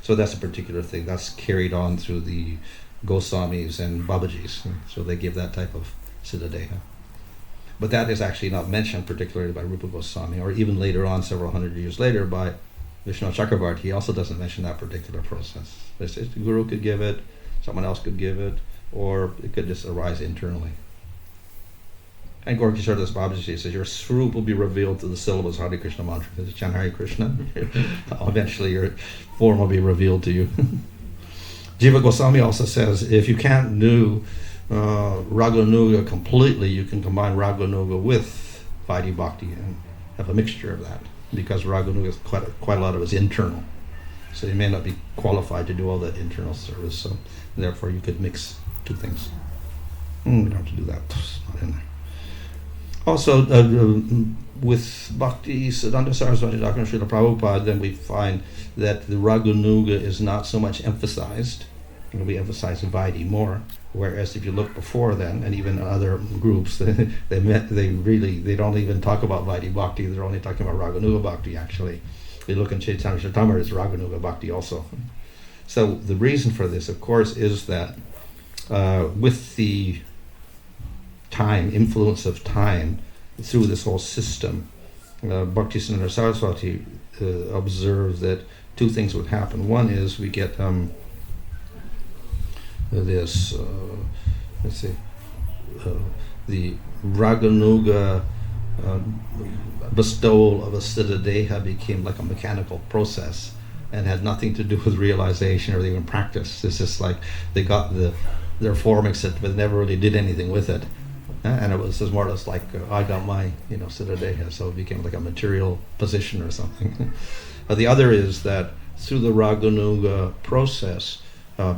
So that's a particular thing. That's carried on through the Goswamis and Babajis. So they give that type of Siddhadeha. But that is actually not mentioned particularly by Rupa Goswami, or even later on, several hundred years later, by Vishnu Chakravarti. He also doesn't mention that particular process. They say the Guru could give it, someone else could give it, or it could just arise internally. And Gorky Das Babaji says your Swarup will be revealed through the syllables Hare Krishna mantra. If you chant Hare Krishna, eventually your form will be revealed to you. Jiva Goswami also says if you can't do Raganuga completely, you can combine Raganuga with Vaidhi Bhakti and have a mixture of that, because Raganuga is quite a lot of it is internal. So you may not be qualified to do all that internal service, so therefore you could mix two things. We don't have to do that, it's not in there. Also, with Bhakti Siddhanta Saraswati Thakur and Srila Prabhupada, then we find that the Raganuga is not so much emphasized. We emphasize Vaidhi more. Whereas if you look before then, and even other groups, they don't even talk about Vaidhi Bhakti. They're only talking about Raganuga Bhakti. Actually, they look in Chaitanya Charitamrita, it's Raganuga Bhakti also. So the reason for this, of course, is that with the influence of time through this whole system, Bhakti Siddhanta Saraswati observed that two things would happen. One is we get the Raganuga bestowal of a Siddha Deha became like a mechanical process and had nothing to do with realization or even practice. It's just like they got their form accepted, but never really did anything with it. And it was more or less like I got my Siddha Deha, so it became like a material position or something. The other is that through the Raganuga process,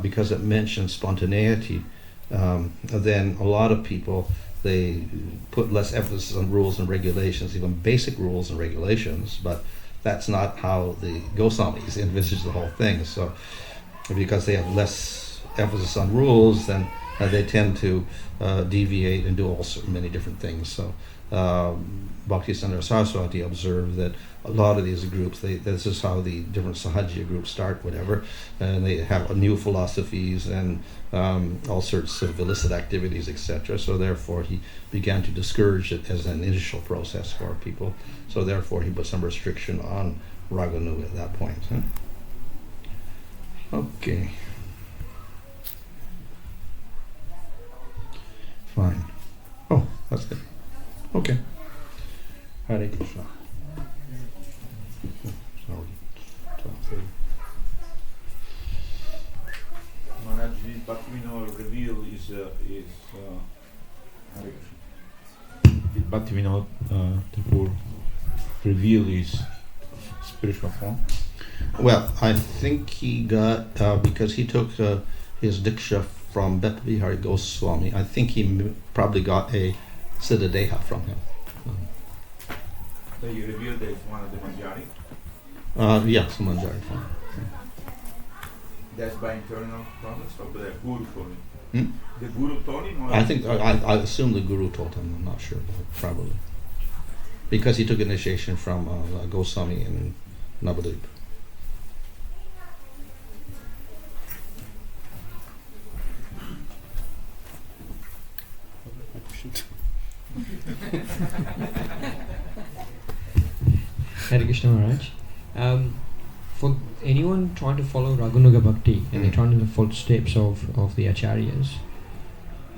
because it mentions spontaneity, then a lot of people, they put less emphasis on rules and regulations, even basic rules and regulations, but that's not how the Goswamis envisage the whole thing. So because they have less emphasis on rules, then they tend to deviate and do many different things. So Bhaktisiddhanta Saraswati observed that a lot of these groups, this is how the different Sahajya groups start, whatever, and they have new philosophies and all sorts of illicit activities, etc. So therefore he began to discourage it as an initial process for people. So therefore he put some restriction on Raganuga at that point. Okay. Fine. Oh, that's good. Okay. Hare Krishna. Maharaj, the Bhaktivinoda reveal is Hare Krishna. The Bhaktivinoda Thakur reveal is spiritual form. Well, I think he got because he took his diksha from Bhakti Goswami. I think he probably got a Siddha Deha from him. So you revealed that it's one of the Manjari? Yeah, some Manjari form. That's by internal process or the Guru told him? Hmm? The Guru told him? Or I think I assume the Guru told him. I'm not sure, but probably because he took initiation from Goswami in Navadvip. Hare Krishna Maharaj. For anyone trying to follow Raganuga Bhakti and they're trying to follow footsteps of the Acharyas,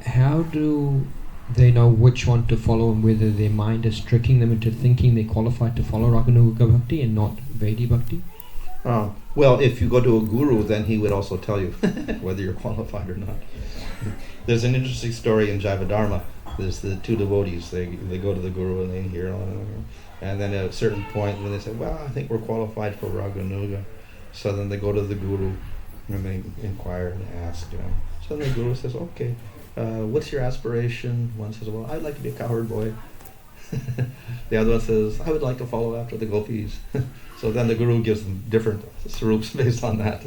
how do they know which one to follow and whether their mind is tricking them into thinking they're qualified to follow Raganuga Bhakti and not Vaidhi Bhakti? Well, if you go to a guru, then he would also tell you whether you're qualified or not. There's an interesting story in Jaiva Dharma. There's the two devotees. They go to the guru and they hear, and then at a certain point, when they say, "Well, I think we're qualified for Raganuga," so then they go to the guru and they inquire and ask. So then the guru says, "Okay, what's your aspiration?" One says, "Well, I'd like to be a cowherd boy." The other one says, "I would like to follow after the gopis." So then the guru gives them different swarups based on that.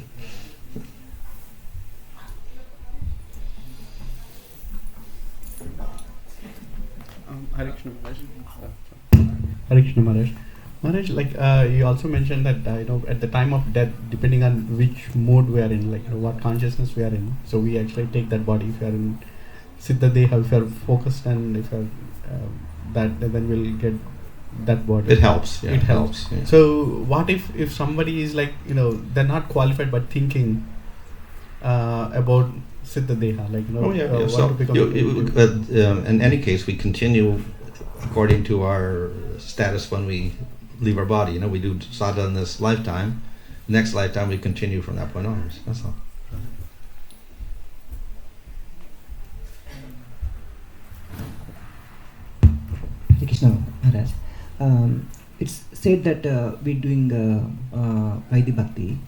Hare Krishna Maharaj. Hare Krishna Maharaj. Maharaj, like you also mentioned that at the time of death, depending on which mode we are in, like what consciousness we are in, so we actually take that body. If we are in Siddha Deha, if we are focused, and if we are then we'll get that body. It helps. Yeah, it helps. Yeah. So what if somebody is like they're not qualified but thinking about Siddha Deha, like So in any case, we continue according to our status when we leave our body. We do sadhana in this lifetime. Next lifetime, we continue from that point onwards. That's all. Hare Krishna Maharaj. It's said that we're doing Vaidhi Bhakti,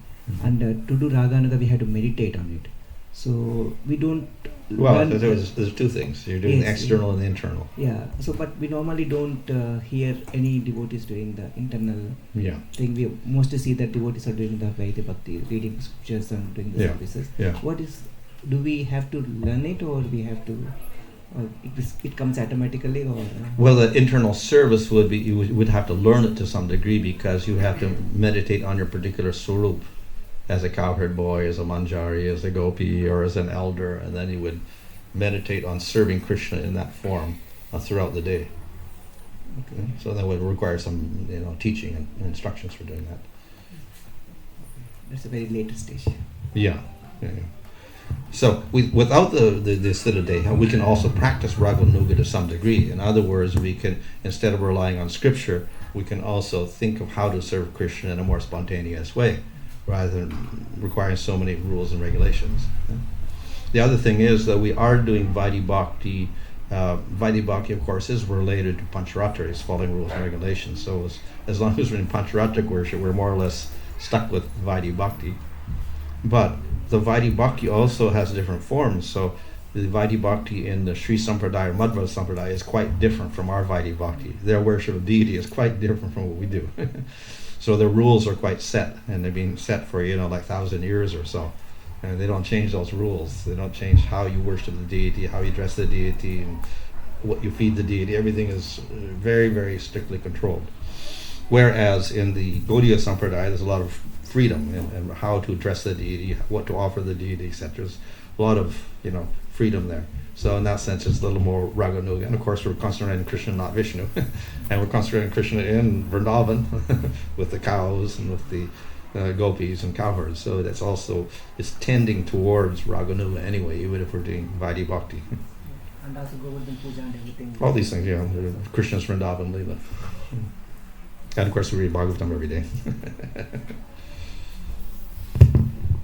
and to do Raganuga we have to meditate on it. So we don't. Well, there's two things. You're doing the external and the internal. Yeah. So, but we normally don't hear any devotees doing the internal thing. We mostly see that devotees are doing the Vaidhi Bhakti, reading scriptures and doing the services. Yeah. Do we have to learn it, or we have to? It comes automatically, or? Well, the internal service would be you would have to learn it to some degree because you have to meditate on your particular swarup. As a cowherd boy, as a manjari, as a gopi, or as an elder, and then you would meditate on serving Krishna in that form throughout the day. Okay. So that would require some, teaching and instructions for doing that. That's a very later stage. Yeah. So without the Siddhadeha, we can also practice Raganuga to some degree. In other words, we can, instead of relying on scripture, we can also think of how to serve Krishna in a more spontaneous way, rather than requiring so many rules and regulations. The other thing is that we are doing Vaidhi Bhakti. Vaidhi Bhakti, of course, is related to Pancharatra, it's following rules and regulations. So as long as we're in Pancharatra worship, we're more or less stuck with Vaidhi Bhakti. But the Vaidhi Bhakti also has different forms. So the Vaidhi Bhakti in the Sri Sampradaya or Madhva Sampradaya is quite different from our Vaidhi Bhakti. Their worship of deity is quite different from what we do. So the rules are quite set, and they've been set for, like 1,000 years or so. And they don't change those rules. They don't change how you worship the deity, how you dress the deity, and what you feed the deity. Everything is very, very strictly controlled. Whereas in the Gaudiya Sampradaya, there's a lot of freedom in how to address the deity, what to offer the deity, etc. There's a lot of freedom there. So in that sense, it's a little more Raganuga. And of course, we're concentrating on Krishna, not Vishnu. And we're concentrating on Krishna in Vrindavan with the cows and with the gopis and cowherds. So it's tending towards Raganuga anyway, even if we're doing Vaidhi Bhakti. And also Govardhan Puja and everything. All these things, Krishna's Vrindavan Leela. And of course, we read Bhagavatam every day.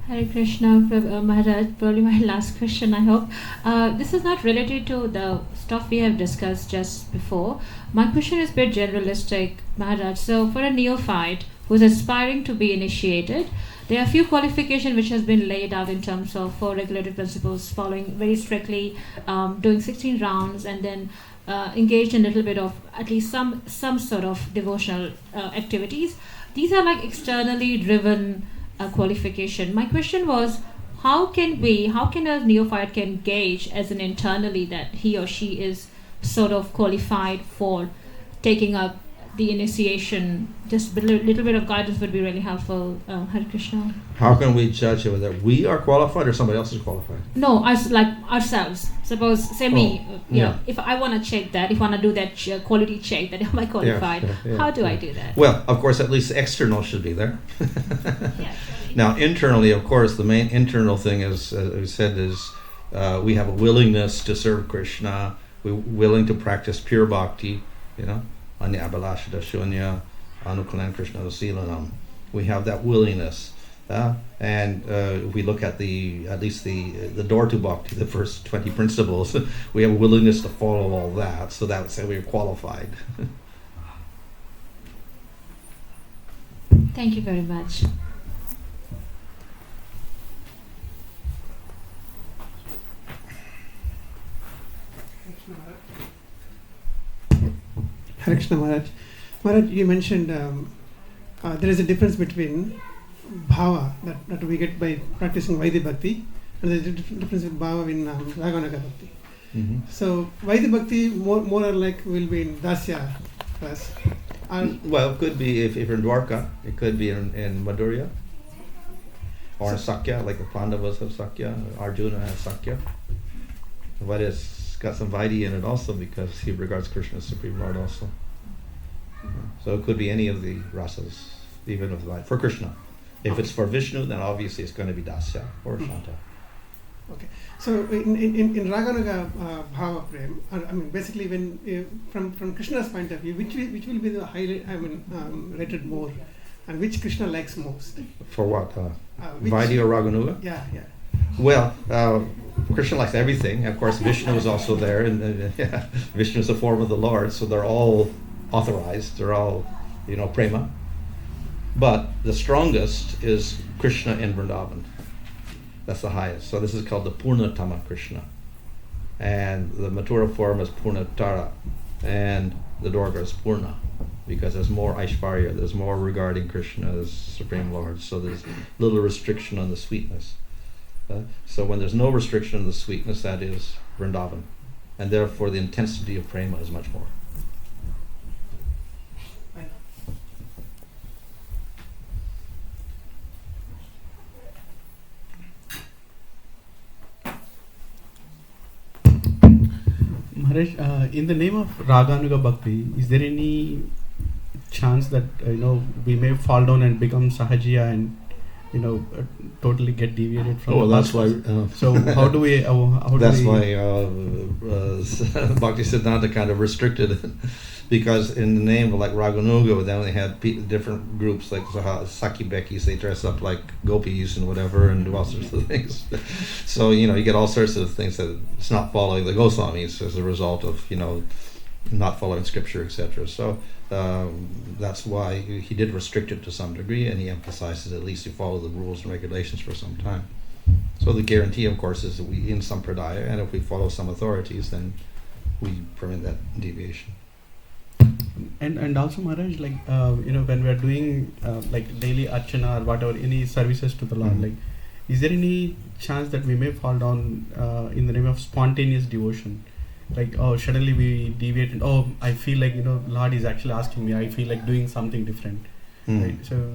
Hare Krishna, Maharaj, probably my last question, I hope. This is not related to the stuff we have discussed just before. My question is a bit generalistic, Maharaj. So for a neophyte who's aspiring to be initiated, there are a few qualifications which has been laid out in terms of 4 regulated principles, following very strictly, doing 16 rounds, and then engaged in a little bit of at least some sort of devotional activities. These are like externally driven qualification. My question was, how can a neophyte can gauge as an internally that he or she is sort of qualified for taking up the initiation? Just a little bit of guidance would be really helpful. Hare Krishna. How can we judge whether we are qualified or somebody else is qualified? No, like ourselves. Suppose, say me, if I want to check that, if I want to do that quality check, that am I qualified? How do I do that? Well, of course, at least external should be there. Now, internally, of course, the main internal thing is, as we said, is we have a willingness to serve Krishna. We're willing to practice pure bhakti, Anya Abhalashita Shunya, Anukulan Krishna Silanam. We have that willingness. And if we look at at least the door to bhakti, the first 20 principles, we have a willingness to follow all that. So that would say we're qualified. Thank you very much. Hare Krishna Maharaj. Maharaj, you mentioned there is a difference between bhava that we get by practicing Vaidhi Bhakti, and there is a difference with bhava in Raganuga Bhakti. Mm-hmm. So Vaidhi Bhakti more or like will be in Dasya class. Well, it could be if you're in Dwarka, it could be in Madhurya, or in Sakya, like the Pandavas have Sakya, Arjuna has Sakya. But it's got some Vaidhi in it also because he regards Krishna as Supreme Lord also. So it could be any of the rasas, even of Vaidhi, for Krishna. If it's for Vishnu, then obviously it's going to be Dasya or Shanta. Okay. So in Raganuga Bhava Prem, I mean basically when from Krishna's point of view, which will be the rated more, and which Krishna likes most? For what? Vaidhi or Raganuga? Yeah. Well, Krishna likes everything. Of course, Vishnu is also there, and Vishnu is a form of the Lord, so they're all authorized. They're all, prema. But the strongest is Krishna in Vrindavan. That's the highest. So this is called the Purnatama Krishna. And the Mathura form is Purnatara. And the Durga is Purna. Because there's more Aishvarya, there's more regarding Krishna as Supreme Lord. So there's little restriction on the sweetness. So when there's no restriction on the sweetness, that is Vrindavan. And therefore the intensity of prema is much more. Maharaj, in the name of Raganuga Bhakti, is there any chance that we may fall down and become Sahajiya and totally get deviated from. Oh, the that's path. why. So how do we? That's why Bhaktisiddhanta kind of restricted it, because in the name of like Raganuga, then they had different groups like Saki Bekkis. They dress up like gopis and whatever, and do all sorts of things. So you get all sorts of things that it's not following the Goswamis as a result of not following scripture, etc. So that's why he did restrict it to some degree, and he emphasizes at least you follow the rules and regulations for some time. So the guarantee, of course, is that we in Sampradaya, and if we follow some authorities, then we prevent that deviation. And also, Maharaj, when we are doing like daily archana or whatever, any services to the Lord, Mm-hmm. is there any chance that we may fall down in the name of spontaneous devotion? Like, suddenly we deviate and I feel like Lord is actually asking me, I feel like doing something different. Right? So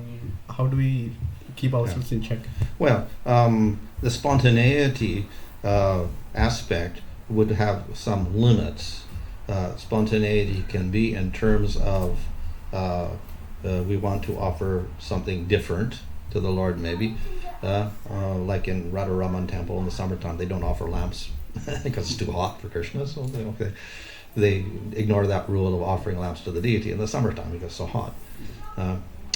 how do we keep ourselves in check? Well, the spontaneity aspect would have some limits. Spontaneity can be in terms of we want to offer something different to the Lord, maybe. Like in Radharaman temple in the summertime, they don't offer lamps because it's too hot for Krishna, so they ignore that rule of offering lamps to the deity in the summertime because it's so hot.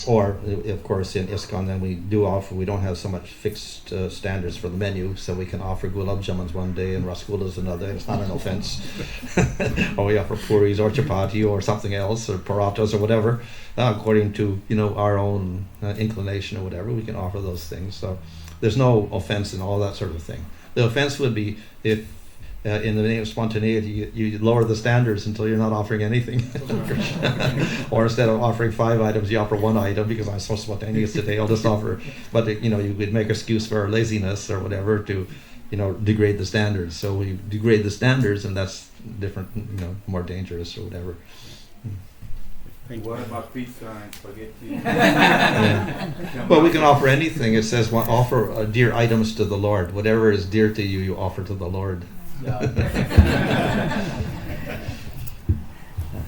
Or, of course, in ISKCON, then we don't have so much fixed standards for the menu, so we can offer gulab jamans one day and rasgullas another. It's not an offense. Or we offer puris or chapati or something else, or parathas or whatever, according to our own inclination or whatever. We can offer those things. So there's no offense in all that sort of thing. The offense would be if, in the name of spontaneity, you lower the standards until you're not offering anything. Or instead of offering 5 items, you offer 1 item because I'm so spontaneous today, I'll just offer. But you could make excuse for laziness or whatever to degrade the standards. So we degrade the standards, and that's different, more dangerous or whatever. What about pizza and spaghetti? Yeah. Well, we can offer anything. It says offer dear items to the Lord. Whatever is dear to you, you offer to the Lord.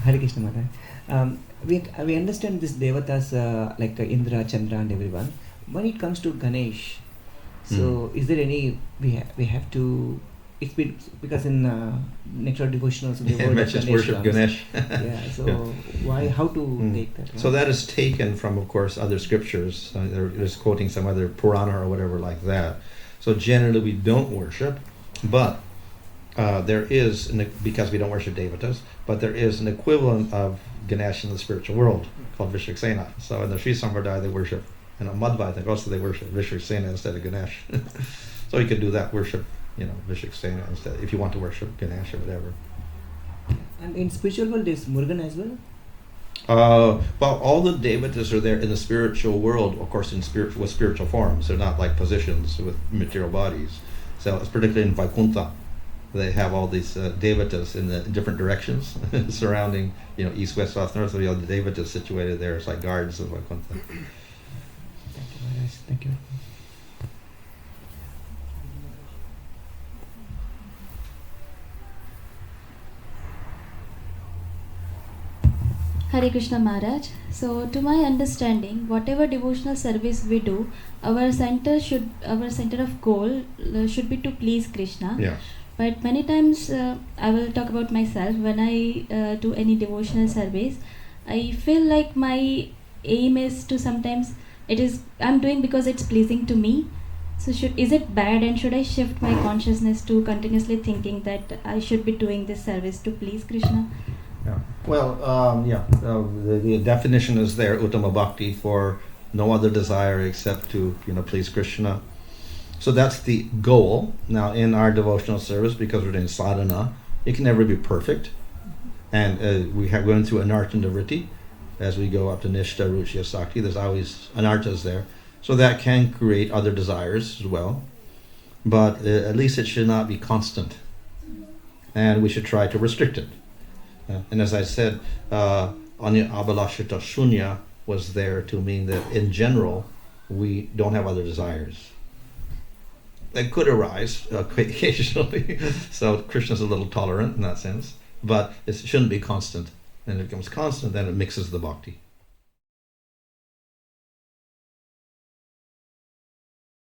Hare Krishna Maharaj. We understand this devatas like Indra, Chandra and everyone. When it comes to Ganesh, so is there any we have to? It's been because in Nectar Devotion also the word mentions Ganesh worship comes. Ganesh. Yeah. So how to take that? So that is taken from, of course, other scriptures. They're just quoting some other Purana or whatever like that. So generally we don't worship, but there is, because we don't worship Devatas, but there is an equivalent of Ganesh in the spiritual world called Vishaksena. So in the Sri Sampradaya they worship, and in Madhva I think also they worship Vishaksena instead of Ganesh. So you could do that, worship Vishaksena instead, if you want to worship Ganesh or whatever. And in spiritual world there's Murugan as well? Well, all the Devatas are there in the spiritual world, of course, with spiritual forms. They're not like positions with material bodies. So it's particularly in Vaikuntha. They have all these Devatas in the different directions surrounding, east, west, south, north. So the Devatas situated there. It's like guards of Vaikuntha. Thank you, Maharaj. Thank you. Hare Krishna Maharaj. So, to my understanding, whatever devotional service we do, our center of goal should be to please Krishna. Yeah. But many times, I will talk about myself. When I do any devotional service, I feel like my aim is to sometimes I'm doing because it's pleasing to me. So is it bad, and should I shift my consciousness to continuously thinking that I should be doing this service to please Krishna? Yeah. Well, the definition is there, Uttama Bhakti, for no other desire except to please Krishna. So that's the goal. Now, in our devotional service, because we're doing sadhana, it can never be perfect, and we have gone through anartha vritti as we go up to nishta, ruchya, sakti. There's always anarthas there, so that can create other desires as well. But at least it should not be constant, and we should try to restrict it. And as I said, anya abhalashita shunya was there to mean that in general we don't have other desires. That could arise occasionally. So Krishna's a little tolerant in that sense, but it shouldn't be constant. And if it becomes constant, then it mixes the bhakti.